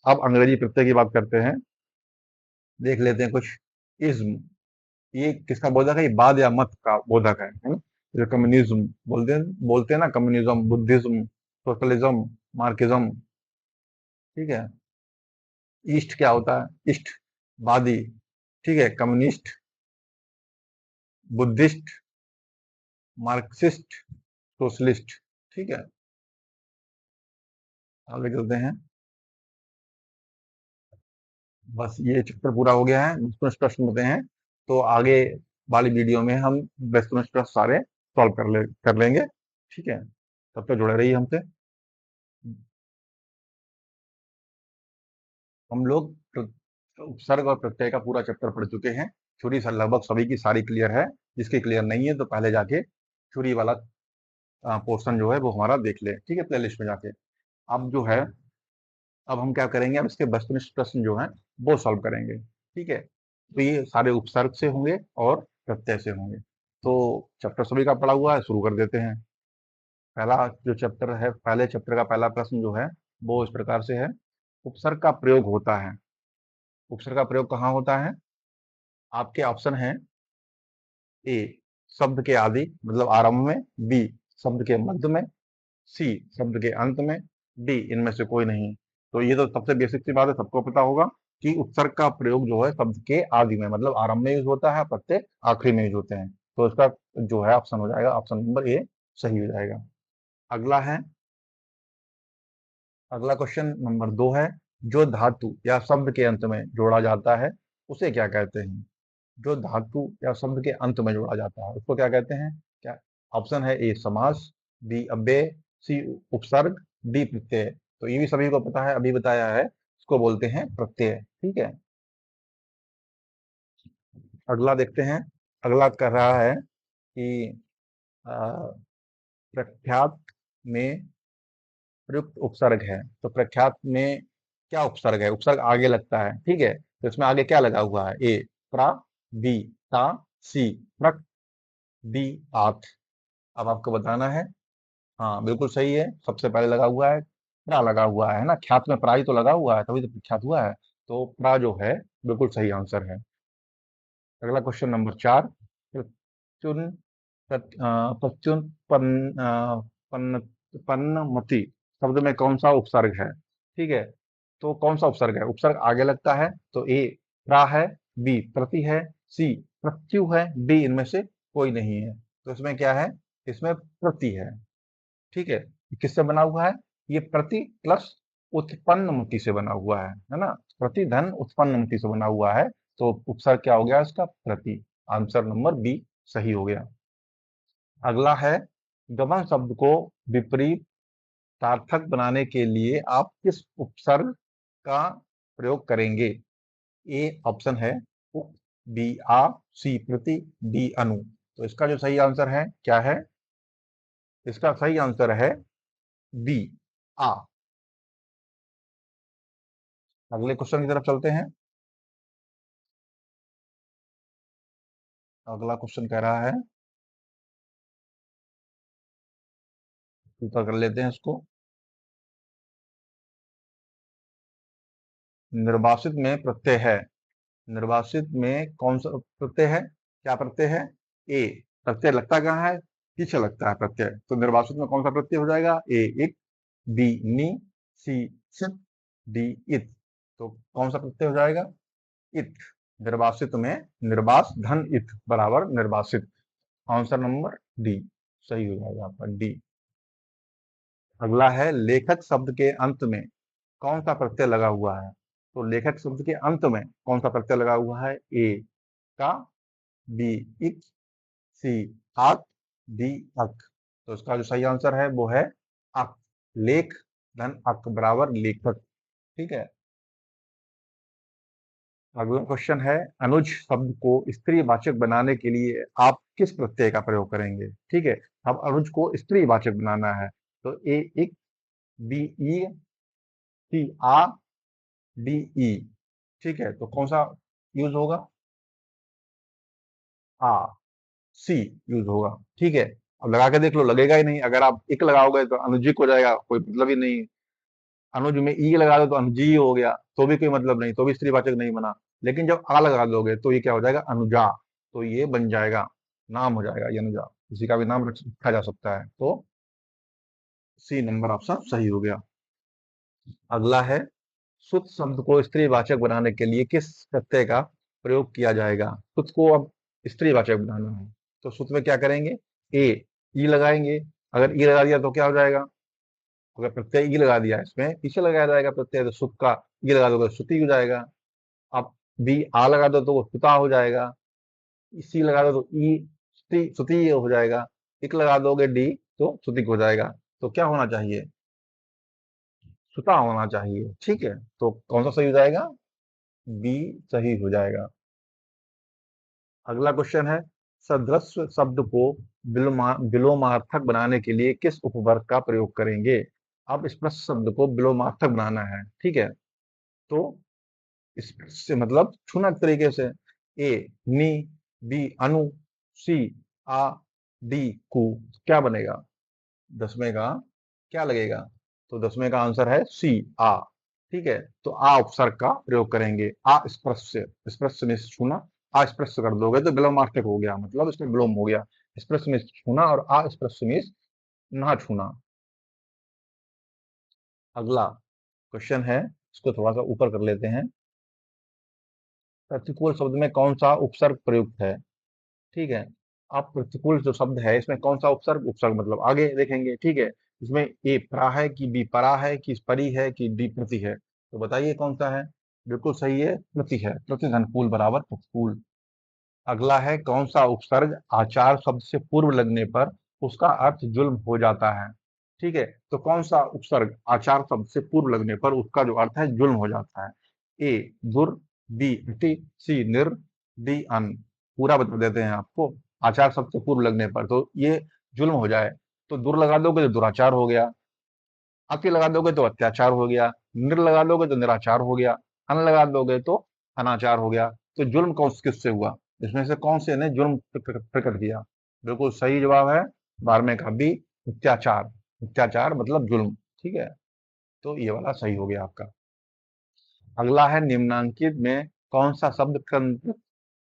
A: अब अंग्रेजी प्रत्यय की बात करते हैं, देख लेते हैं कुछ। इज्म, ये किसका बोधक है, ये बाद या मत का बोधक है ना। जैसे कम्युनिज्म, बोलते हैं ना, कम्युनिज्म, बुद्धिज्म, सोशलिज्म, मार्क्सिज्म, ठीक है। ईस्ट क्या होता है, ईस्ट वादी, ठीक है, कम्युनिस्ट, बुद्धिस्ट, मार्क्सिस्ट, सोशलिस्ट, ठीक है। आगे चलते हैं। बस ये चैप्टर पूरा हो गया है। वस्तुनिष्ठ प्रश्न होते हैं, तो आगे वाली वीडियो में हम वस्तुनिष्ठ प्रश्न सारे सॉल्व कर लेंगे, ठीक है। तब तक जुड़े रहिए हमसे। हम लोग उपसर्ग और प्रत्यय का पूरा चैप्टर पढ़ चुके हैं। थ्योरी लगभग सभी की सारी क्लियर है। जिसकी क्लियर नहीं है तो पहले जाके थ्योरी वाला पोर्शन जो है वो हमारा देख ले, ठीक है, प्ले लिस्ट में जाके। अब जो है, अब हम क्या करेंगे, अब इसके वस्तुनिष्ठ प्रश्न जो हैं वो सॉल्व करेंगे, ठीक है। तो ये सारे उपसर्ग से होंगे और प्रत्यय से होंगे। तो चैप्टर सभी का पढ़ा हुआ है, शुरू कर देते हैं। पहला जो चैप्टर है, पहले चैप्टर का पहला प्रश्न जो है वो इस प्रकार से है। उपसर्ग का प्रयोग होता है। उपसर्ग का प्रयोग कहाँ होता है? आपके ऑप्शन है। ए, शब्द के आदि मतलब आरंभ में। बी, शब्द के मध्य में। सी, शब्द के अंत में। डी, इनमें से कोई नहीं। तो ये तो सबसे बेसिक सी बात है, सबको पता होगा कि उपसर्ग का प्रयोग जो है शब्द के आदि में मतलब आरंभ में यूज होता है, प्रत्यय आखिरी में यूज होते हैं। तो इसका जो है ऑप्शन हो जाएगा, ऑप्शन नंबर ए सही हो जाएगा। अगला है, अगला क्वेश्चन नंबर 2 है। जो धातु या शब्द के अंत में जोड़ा जाता है उसे क्या कहते हैं? जो धातु या शब्द के अंत में जोड़ा जाता है उसको क्या कहते हैं? क्या ऑप्शन है? ए समास, बी अव्यय, सी उपसर्ग, डी प्रत्यय। तो ये भी सभी को पता है, अभी बताया है, इसको बोलते हैं प्रत्यय, ठीक है। अगला देखते हैं। अगला कह रहा है कि अ, प्रख्यात में प्रयुक्त उपसर्ग है। तो प्रख्यात में क्या उपसर्ग है? उपसर्ग आगे लगता है, ठीक है, तो इसमें आगे क्या लगा हुआ है? ए प्रा, बी ता, सी प्रक, डी आत। अब आपको बताना है। हाँ बिल्कुल सही है, सबसे पहले लगा हुआ है, प्रा लगा हुआ है ना, ख्यात में प्रा ही तो लगा हुआ है, तभी तो प्रख्यात हुआ है। तो प्रा जो है बिल्कुल सही आंसर है। अगला क्वेश्चन नंबर 4। प्रत्युन प्रत्युन पन्नमति शब्द में कौन सा उपसर्ग है? ठीक है, तो कौन सा उपसर्ग है? उपसर्ग आगे लगता है तो ए प्रा है, बी प्रति है, सी प्रत्यु है, डी इनमें से कोई नहीं है। तो इसमें क्या है? इसमें प्रति है। ठीक है, किससे बना हुआ है? ये प्रति प्लस उत्पन्नमति से बना हुआ है ना? प्रति धन उत्पन्नमति से बना हुआ है, तो उपसर्ग क्या हो गया इसका? प्रति। आंसर नंबर बी सही हो गया। अगला है, गमन शब्द को विपरीत सार्थक बनाने के लिए आप किस उपसर्ग का प्रयोग करेंगे? ए ऑप्शन है उप, बी आ, सी प्रति, डी अनु। तो इसका जो सही आंसर है क्या है? इसका सही आंसर है बी आ। अगले क्वेश्चन की तरफ चलते हैं। अगला क्वेश्चन कह रहा है, उत्तर कर लेते हैं इसको। निर्वासित में प्रत्यय है, निर्वासित में कौन सा प्रत्यय है? क्या प्रत्यय है? ए। प्रत्यय लगता कहाँ है? पीछे लगता है प्रत्यय, तो निर्वासित में कौन सा प्रत्यय हो जाएगा? ए इत, बी नी, सी सित, डी इत। तो कौन सा प्रत्यय हो जाएगा? इत। निर्वासित में निर्वास धन इत बराबर निर्वासित। आंसर नंबर डी सही हो जाएगा आपका, डी। अगला है, लेखक शब्द के अंत में कौन सा प्रत्यय लगा हुआ है? तो लेखक शब्द के अंत में कौन सा प्रत्यय लगा हुआ है? ए का, बी इक, सी आक, डी अक। तो इसका जो सही आंसर है वो है अक। लेख धन अक बराबर लेखक। ठीक है। अगला क्वेश्चन है, अनुज शब्द को स्त्रीवाचक बनाने के लिए आप किस प्रत्यय का प्रयोग करेंगे? ठीक है, अब अनुज को स्त्रीवाचक बनाना है, तो ए इक, बी ई, सी आ, डी ई। ठीक है, तो कौन सा यूज होगा? आ, सी यूज होगा। ठीक है, अब लगा के देख लो, लगेगा ही नहीं। अगर आप इक लगाओगे तो अनुजिक हो जाएगा, कोई मतलब ही नहीं। अनुज में ई लगा दो तो अनुजी हो गया, तो भी कोई मतलब नहीं, तो भी स्त्रीवाचक नहीं बना। लेकिन जब आ लगा दोगे तो ये क्या हो जाएगा? अनुजा। तो ये बन जाएगा, नाम हो जाएगा ये अनुजा। किसी का भी नाम रखा जा सकता है। तो सी नंबर ऑप्शन सही हो गया। अगला है, शुद्ध शब्द को स्त्रीवाचक बनाने के लिए किस प्रत्यय का प्रयोग किया जाएगा? शुद्ध को अब स्त्रीवाचक बनाना है, तो शुद्ध में क्या करेंगे? ए ई लगाएंगे। अगर ई लगा दिया तो क्या हो जाएगा? अगर प्रत्यय ई लगा दिया, इसमें पीछे लगाया जाएगा प्रत्यय, तो सुख का ई लगा दोगे तो श्रुति हो जाएगा। अब बी आ लगा दो तो वो सुता हो जाएगा। सी लगा दो तो ई श्रुति श्रुति हो जाएगा। इक लगा दोगे डी तो श्रुतिक हो जाएगा। तो क्या होना चाहिए? सुता होना चाहिए। ठीक है, तो कौन सा सही हो जाएगा? बी सही हो जाएगा। अगला क्वेश्चन है, सदृश शब्द को विलोमार्थक बनाने के लिए किस उपवर्ग का प्रयोग करेंगे? अब स्पष्ट शब्द को विलोमार्थक बनाना है। ठीक है, तो इससे मतलब छूना तरीके से, ए नी, बी अनु, सी आ, डी कु। क्या बनेगा? दसवें का क्या लगेगा? तो दसवें का आंसर है सी आ। ठीक है, तो आ उपसर्ग का प्रयोग करेंगे। आ स्पर्श से, स्पर्श में से छूना, आ स्पर्श कर दोगे तो विलोमार्थक हो गया, मतलब इसमें विलोम हो गया। स्पर्श में से छूना और आ स्पर्श में ना छूना। अगला क्वेश्चन है, इसको थोड़ा सा ऊपर कर लेते हैं। प्रतिकूल शब्द में कौन सा उपसर्ग प्रयुक्त है? ठीक है, अब प्रतिकूल जो शब्द है इसमें कौन सा उपसर्ग? उपसर्ग मतलब आगे देखेंगे। ठीक है, इसमें ए प्रा है कि बी परा है कि परी है कि डी प्रति है? तो बताइए कौन सा है? बिल्कुल सही है, प्रति है। प्रति धनकूल बराबर प्रतिकूल। अगला है, कौन सा उपसर्ग आचार शब्द से पूर्व लगने पर उसका अर्थ जुल्म हो जाता है? ठीक है, तो कौन सा उपसर्ग आचार शब्द से पूर्व लगने पर उसका जो अर्थ है जुल्म हो जाता है? ए दुर, बी अति, सी निर, डी अन। पूरा बता देते हैं आपको। आचार शब्द से पूर्व लगने पर तो ये जुल्म हो जाए, तो दुर लगा दोगे तो दुराचार हो गया, अति लगा दोगे तो अत्याचार हो गया, निर लगा दोगे तो निराचार हो गया, अन लगा दोगे तो अनाचार हो गया। तो जुल्म कौन किससे हुआ? इसमें से कौन से ने जुल्म प्रकट किया? बिल्कुल सही जवाब है 12वें का बी, अत्याचार। अत्याचार मतलब जुल्म। ठीक है, तो ये वाला सही हो गया आपका। अगला है, निम्नांकित में कौन सा शब्द कंदक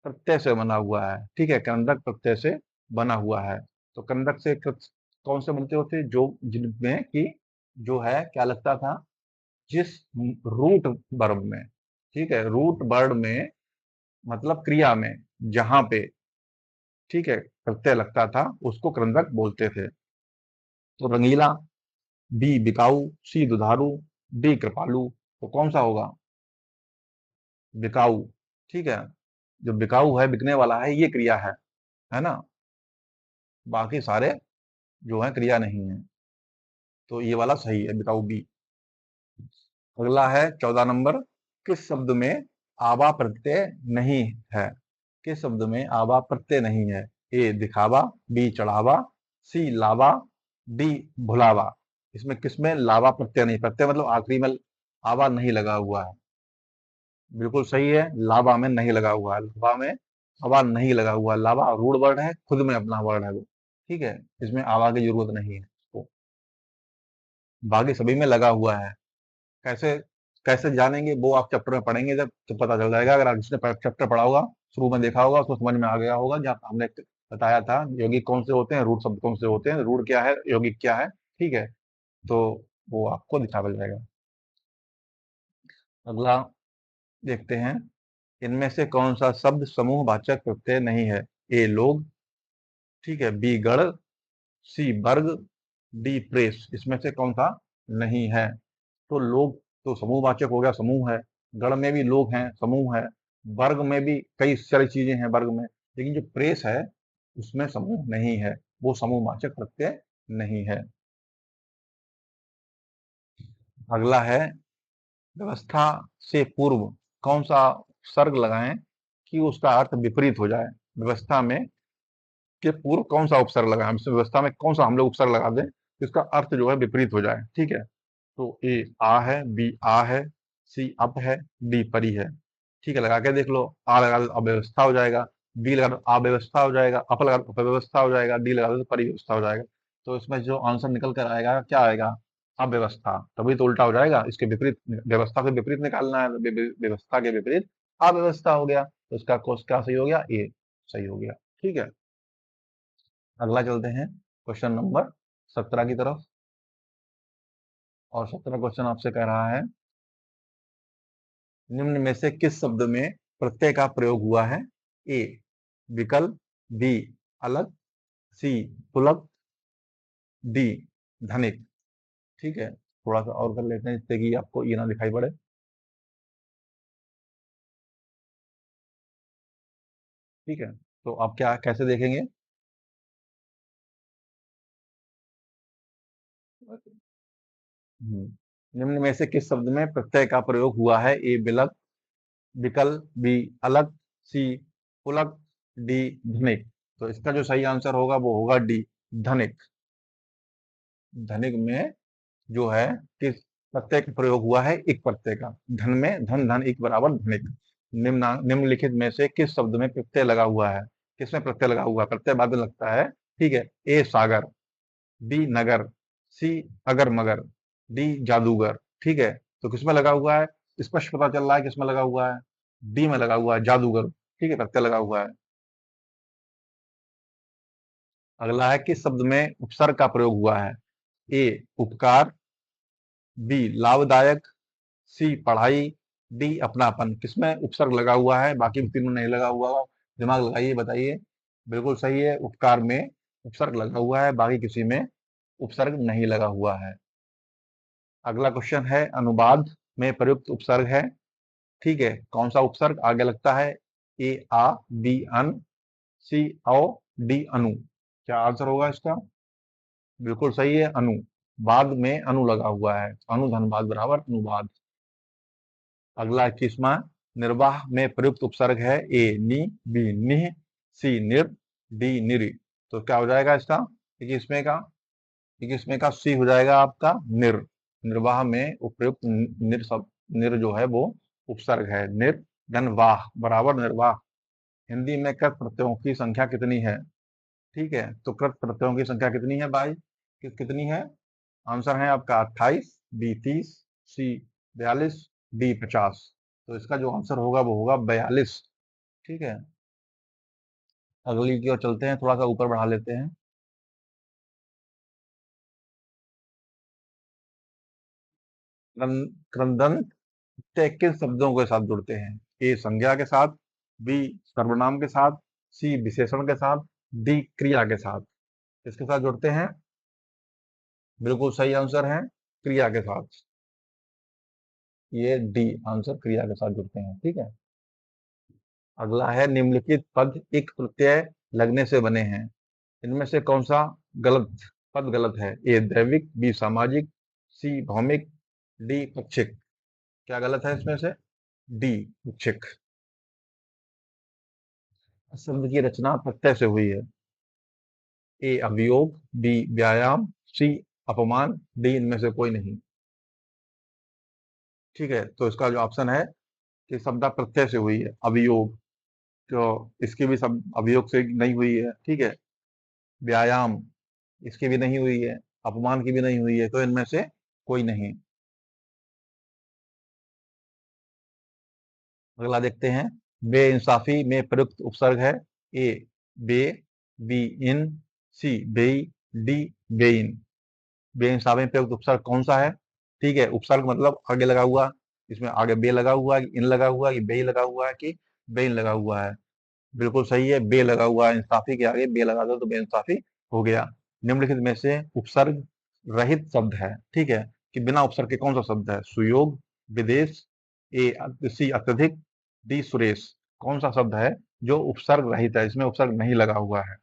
A: प्रत्यय से बना हुआ है? ठीक है, कंदक प्रत्यय से बना हुआ है। तो कंदक से कौन से बनते होते? जो जिनमें कि जो है क्या लगता था? जिस रूट वर्ब में, ठीक है, रूट वर्ड में मतलब क्रिया में जहां पे, ठीक है, प्रत्यय लगता था उसको क्रंदक बोलते थे। तो रंगीला, बी बिकाऊ, सी दुधारू, डी कृपालु। तो कौन सा होगा? बिकाऊ। ठीक है, जो बिकाऊ है, बिकने वाला है, ये क्रिया है ना, बाकी सारे जो है क्रिया नहीं है। तो ये वाला सही है, बिकाऊ बी। अगला है 14 नंबर। किस शब्द में आवा प्रत्यय नहीं है? किस शब्द में आवा प्रत्यय नहीं है? ए दिखावा, बी चढ़ावा, सी लावा, डी भुलावा। इसमें किसमें लावा प्रत्यय नहीं? प्रत्यय मतलब आखिरी में आवा नहीं लगा हुआ है। बिल्कुल सही है, लावा में नहीं लगा हुआ है, लावा में आवा नहीं लगा हुआ है। लावा रूढ़ वर्ड है, खुद में अपना वर्ड है वो। ठीक है, इसमें आवा की जरूरत नहीं है इसको। बाकी सभी में लगा हुआ है। कैसे कैसे जानेंगे वो आप चैप्टर में पढ़ेंगे जब, तो पता चल जाएगा। अगर जिसने चैप्टर पढ़ा होगा, शुरू में देखा होगा, उसको समझ में आ गया होगा। जहाँ हमने बताया था यौगिक कौन से होते हैं, रूढ़ शब्द कौन से होते हैं, रूढ़ क्या है, यौगिक क्या है। ठीक है, तो वो आपको दिखा मिल जाएगा। अगला देखते हैं, इनमें से कौन सा शब्द समूह वाचक प्रत्यय नहीं है? ए लोग, ठीक है, बी गण, सी वर्ग, डी प्रेस। इसमें से कौन सा नहीं है? तो लोग तो समूहवाचक हो गया, समूह है। गण में भी लोग हैं, समूह है। वर्ग में भी कई सारी चीजें हैं वर्ग में, लेकिन जो प्रेस है उसमें समूह नहीं है, वो समूहवाचक प्रत्यय नहीं है। अगला है, व्यवस्था से पूर्व कौन सा सर्ग लगाएं कि उसका अर्थ विपरीत हो जाए? व्यवस्था में के पूर्व कौन सा उपसर्ग लगाएं? व्यवस्था में कौन सा हम लोग उपसर्ग लगा दें जिसका अर्थ जो है विपरीत हो जाए? ठीक है, तो ए आ है, बी आ है, सी अप है, डी परी है। ठीक है, लगा के देख लो। आ लगा दो अव्यवस्था हो जाएगा, बी लगा दो अव्यवस्था हो जाएगा, अप लगा दो अव्यवस्था हो जाएगा, डी लगा दो तो परिव्यवस्था हो जाएगा। तो इसमें जो आंसर निकल कर आएगा क्या आएगा? अव्यवस्था। तभी तो उल्टा हो जाएगा, इसके विपरीत, व्यवस्था से विपरीत निकालना है, तो व्यवस्था के विपरीत अव्यवस्था हो गया। तो इसका कोर्स क्या सही हो गया? ए सही हो गया। ठीक है, अगला चलते हैं क्वेश्चन नंबर 17 की तरफ। और 17 क्वेश्चन आपसे कह रहा है, निम्न में से किस शब्द में प्रत्यय का प्रयोग हुआ है? ए विकल्प, बी अलग, सी पुलक, डी धनिक। ठीक है, थोड़ा सा और कर लेते हैं जिससे कि आपको ये ना दिखाई पड़े। ठीक है, तो आप क्या कैसे देखेंगे? निम्न में से किस शब्द में प्रत्यय का प्रयोग हुआ है? ए विलक, विकल्प, बी अलग, सी पुलक, डी धनिक। तो इसका जो सही आंसर होगा वो होगा डी धनिक। धनिक में जो है किस प्रत्यय का प्रयोग हुआ है? इक प्रत्यय का। धन में धन, धन इक बराबर धनिक। निम्नलिखित में से किस शब्द में प्रत्यय लगा हुआ है? किसमें प्रत्यय लगा हुआ है? प्रत्यय बाद में लगता है। ठीक है, ए सागर, बी नगर, सी अगर मगर, डी जादूगर। ठीक है, तो किसमें लगा हुआ है? स्पष्ट पता चल रहा है किसमें लगा हुआ है, डी में लगा हुआ है, जादूगर। ठीक है, प्रत्यय लगा हुआ है। अगला है, किस शब्द में उपसर्ग का प्रयोग हुआ है? ए उपकार, बी लाभदायक, सी पढ़ाई, डी अपनापन। किसमें उपसर्ग लगा हुआ है? बाकी तीनों नहीं लगा हुआ हो, दिमाग लगाइए, बताइए। बिल्कुल सही है, उपकार में उपसर्ग लगा हुआ है, बाकी किसी में उपसर्ग नहीं लगा हुआ है। अगला क्वेश्चन है, अनुवाद में प्रयुक्त उपसर्ग है। ठीक है, कौन सा उपसर्ग आगे लगता है? ए आ, बी अन, सी औ, डी अनु। क्या आंसर होगा इसका? बिल्कुल सही है, अनु। बाद में अनु लगा हुआ है, अनुधनबाद बराबर अनुवाद। अगला 21वां, निर्वाह में प्रयुक्त उपसर्ग है। ए नी, बी निह, सी निर, डी निरि। तो क्या हो जाएगा इसका? 21वें का 21वें का सी हो जाएगा आपका निर। निर्वाह में उपयुक्त निर शब्द, निर जो है वो उपसर्ग है। निर धन वाह बराबर निर्वाह। हिंदी में कृत प्रत्ययों की संख्या कितनी है? ठीक है, तो कृत प्रत्ययों की संख्या कितनी है भाई? कितनी है? आंसर है आपका 28, बी 30, सी 42, डी 50। तो इसका जो आंसर होगा वो होगा 42। ठीक है, अगली की ओर चलते हैं, थोड़ा सा ऊपर बढ़ा लेते हैं। क्रंदंत किन शब्दों के साथ जुड़ते हैं? ए संज्ञा के साथ, बी सर्वनाम के साथ, सी विशेषण के साथ, डी क्रिया के साथ। किसके साथ जुड़ते हैं? बिल्कुल सही आंसर है क्रिया के साथ। ये डी आंसर क्रिया के साथ जुड़ते हैं। ठीक है। अगला है निम्नलिखित पद एक प्रत्यय लगने से बने हैं। इनमें से कौन सा गलत पद गलत है? ए दैविक, बी सामाजिक, सी भौमिक, डी पक्षिक। क्या गलत है इसमें से? डी पक्षिक। शब्द की रचना प्रत्यय से हुई है। ए अभियोग, बी व्यायाम, सी अपमान, डी इनमें से कोई नहीं। ठीक है, तो इसका जो ऑप्शन है कि शब्द प्रत्यय से हुई है। अभियोग, तो इसकी भी सब अभियोग से नहीं हुई है। ठीक है। व्यायाम, इसकी भी नहीं हुई है। अपमान की भी नहीं हुई है, तो इनमें से कोई नहीं। अगला देखते हैं। बेइंसाफी में प्रयुक्त उपसर्ग है। ए बे, बी इन, सी बेई, डी बेइन। बेइंसाफी में प्रयुक्त उपसर्ग कौन सा है? ठीक है, उपसर्ग मतलब आगे लगा हुआ, इसमें आगे बे लगा हुआ है, इन लगा हुआ है, कि बेई लगा हुआ है, कि बेइन लगा हुआ है। बिल्कुल सही है, बे लगा हुआ है। इंसाफी के आगे बे लगा दो तो बेइंसाफी हो गया। निम्नलिखित में से उपसर्ग रहित शब्द है। ठीक है, कि बिना उपसर्ग के कौन सा शब्द है? सुयोग, विदेश, ए सी अत्यधिक, डी सुरेश। कौन सा शब्द है जो उपसर्ग रहित है, इसमें उपसर्ग नहीं लगा हुआ है?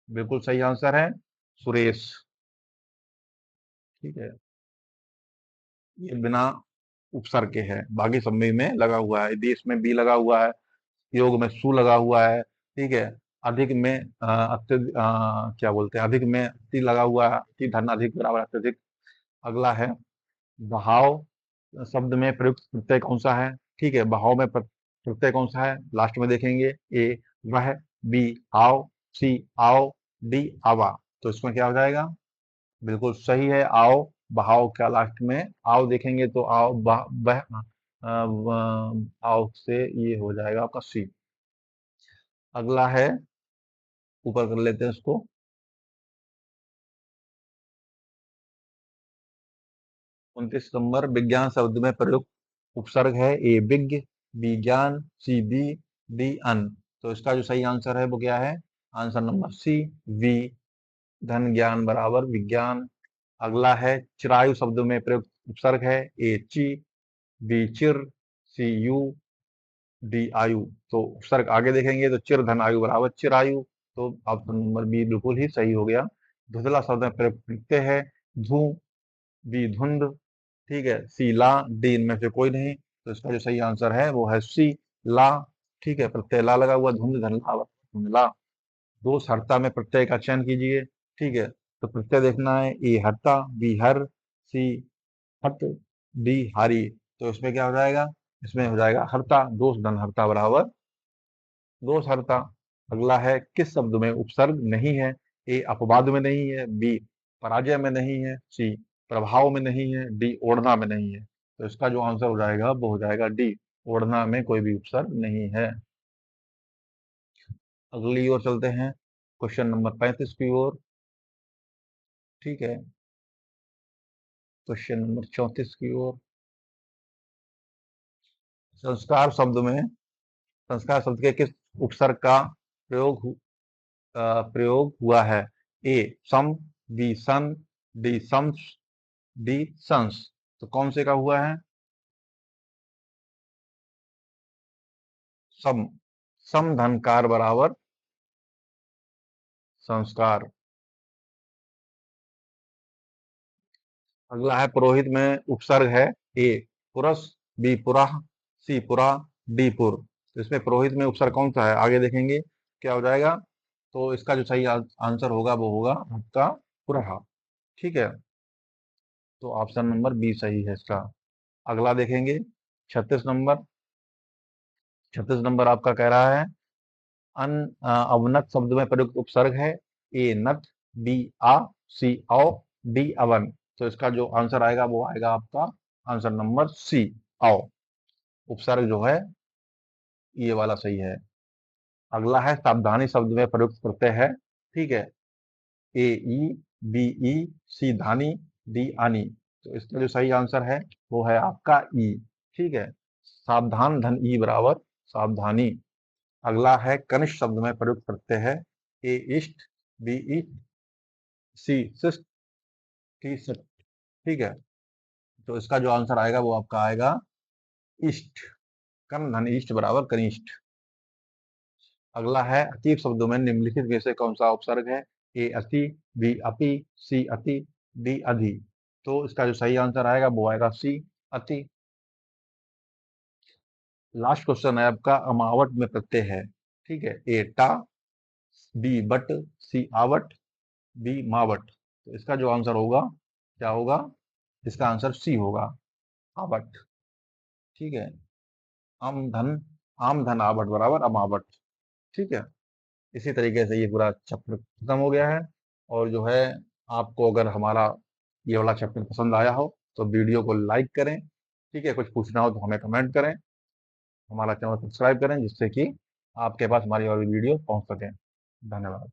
A: बिल्कुल सही आंसर है सुरेश। ठीक है, ये बिना उपसर्ग के है, बाकी सब में लगा हुआ है। देश में बी लगा हुआ है, योग में सु लगा हुआ है। ठीक है। अधिक में अत्यधिक, क्या बोलते हैं, अधिक में ति लगा हुआ है, ति धन अधिक बराबर अत्यधिक। अगला है बहाव शब्द में प्रयुक्त प्रत्यय कौन सा है? ठीक है, बहाव में प्रत्यय कौन सा है लास्ट में देखेंगे। ए वह, बी आओ, सी आओ, डी आवा। तो इसमें क्या हो जाएगा? बिल्कुल सही है आओ। बहाव क्या लास्ट में आओ देखेंगे तो आओ बह आओ से ये हो जाएगा आपका सी। अगला है, ऊपर कर लेते हैं इसको। 29 नंबर, विज्ञान शब्द में प्रयुक्त उपसर्ग है। ए विज्ञ, बी ज्ञान, सी दी, डी अन। तो इसका जो सही आंसर है वो क्या है? Answer number C, V. धन ज्ञान बराबर विज्ञान। अगला है चिरायु शब्द में प्रयुक्त उपसर्ग है। ए ची, बी चिर, सी यू, डी आयु। तो उपसर्ग आगे देखेंगे तो चिर धन आयु बराबर चिरायु। तो ऑप्शन नंबर बी बिल्कुल ही सही हो गया। धुंधला शब्द में प्रयुक्त प्रत्यय है। धू, बी धुंध, ठीक है, सी ला, डी इनमें से कोई नहीं। तो इसका जो सही आंसर है वो है सी ला। ठीक है, प्रत्यय ला लगा हुआ, धुंध धन ला, धुंधला। दो हर्ता में प्रत्यय का चयन कीजिए। ठीक है, तो प्रत्यय देखना है। ए हर्ता, बी हर, सी हट, डी हारी। तो इसमें क्या हो जाएगा? इसमें हो जाएगा हर्ता, दोष धन हर्ता बराबर दोष हर्ता। अगला है किस शब्द में उपसर्ग नहीं है? ए अपवाद में नहीं है, बी पराजय में नहीं है, सी प्रभाव में नहीं है, डी ओढ़ना में नहीं है। तो इसका जो आंसर हो जाएगा वो हो जाएगा डी, ओढ़ना में कोई भी उपसर्ग नहीं है। अगली ओर चलते हैं, क्वेश्चन नंबर 35 की ओर। ठीक है, क्वेश्चन नंबर 34 की ओर। संस्कार शब्द में, संस्कार शब्द के किस उपसर्ग का प्रयोग हुआ है? ए सम, बी सन, डी सम्स, डी संस। तो कौन से का हुआ है? सम, सम धनकार बराबर संस्कार। अगला है पुरोहित में उपसर्ग है। ए पुरस, बी पुरह, सी पुरा, डी पुर। तो इसमें पुरोहित में उपसर्ग कौन सा है आगे देखेंगे क्या हो जाएगा। तो इसका जो सही आंसर होगा वो होगा आपका पुरहा। ठीक है, तो ऑप्शन नंबर बी सही है इसका। अगला देखेंगे 36 नंबर। 36 नंबर आपका कह रहा है अन अवनत शब्द में प्रयुक्त उपसर्ग है। ए नत, बी आ, सी औ, डी अवन। तो इसका जो आंसर आएगा वो आएगा आपका आंसर नंबर सी औ। उपसर्ग जो है ये वाला सही है। अगला है सावधानी शब्द में प्रयुक्त प्रत्यय है। ठीक है, ए ई, बी ई, सी धानी, डी आनी। तो इसका जो सही आंसर है वो है आपका ई। ठीक है, सावधान धन ई बराबर सावधानी। अगला है कनिष्ठ शब्द में प्रयुक्त करते हैं। ए इष्ट, बी ईस्ट, सी शिष्ट, डी शिष्ट। ठीक है, तो इसका जो आंसर आएगा वो आपका आएगा इष्ट। कन धन इष्ट बराबर कनिष्ठ। अगला है अतीत शब्दों में निम्नलिखित में से कौन सा उपसर्ग है? ए अति, बी अपि, सी अति, डी अधि। तो इसका जो सही आंसर आएगा वो आएगा सी अति। लास्ट क्वेश्चन है आपका अमावट में प्रत्यय है। ठीक है, ए टा, बी बट, सी आवट, बी मावट। तो इसका जो आंसर होगा क्या होगा? इसका आंसर सी होगा, आवट। ठीक है, आम धन आवट बराबर अमावट। ठीक है, इसी तरीके से ये पूरा चैप्टर खत्म हो गया है। और जो है, आपको अगर हमारा ये वाला चैप्टर पसंद आया हो तो वीडियो को लाइक करें। ठीक है, कुछ पूछना हो तो हमें कमेंट करें, हमारा चैनल सब्सक्राइब करें, जिससे कि आपके पास हमारी और वीडियो पहुंच सके। धन्यवाद।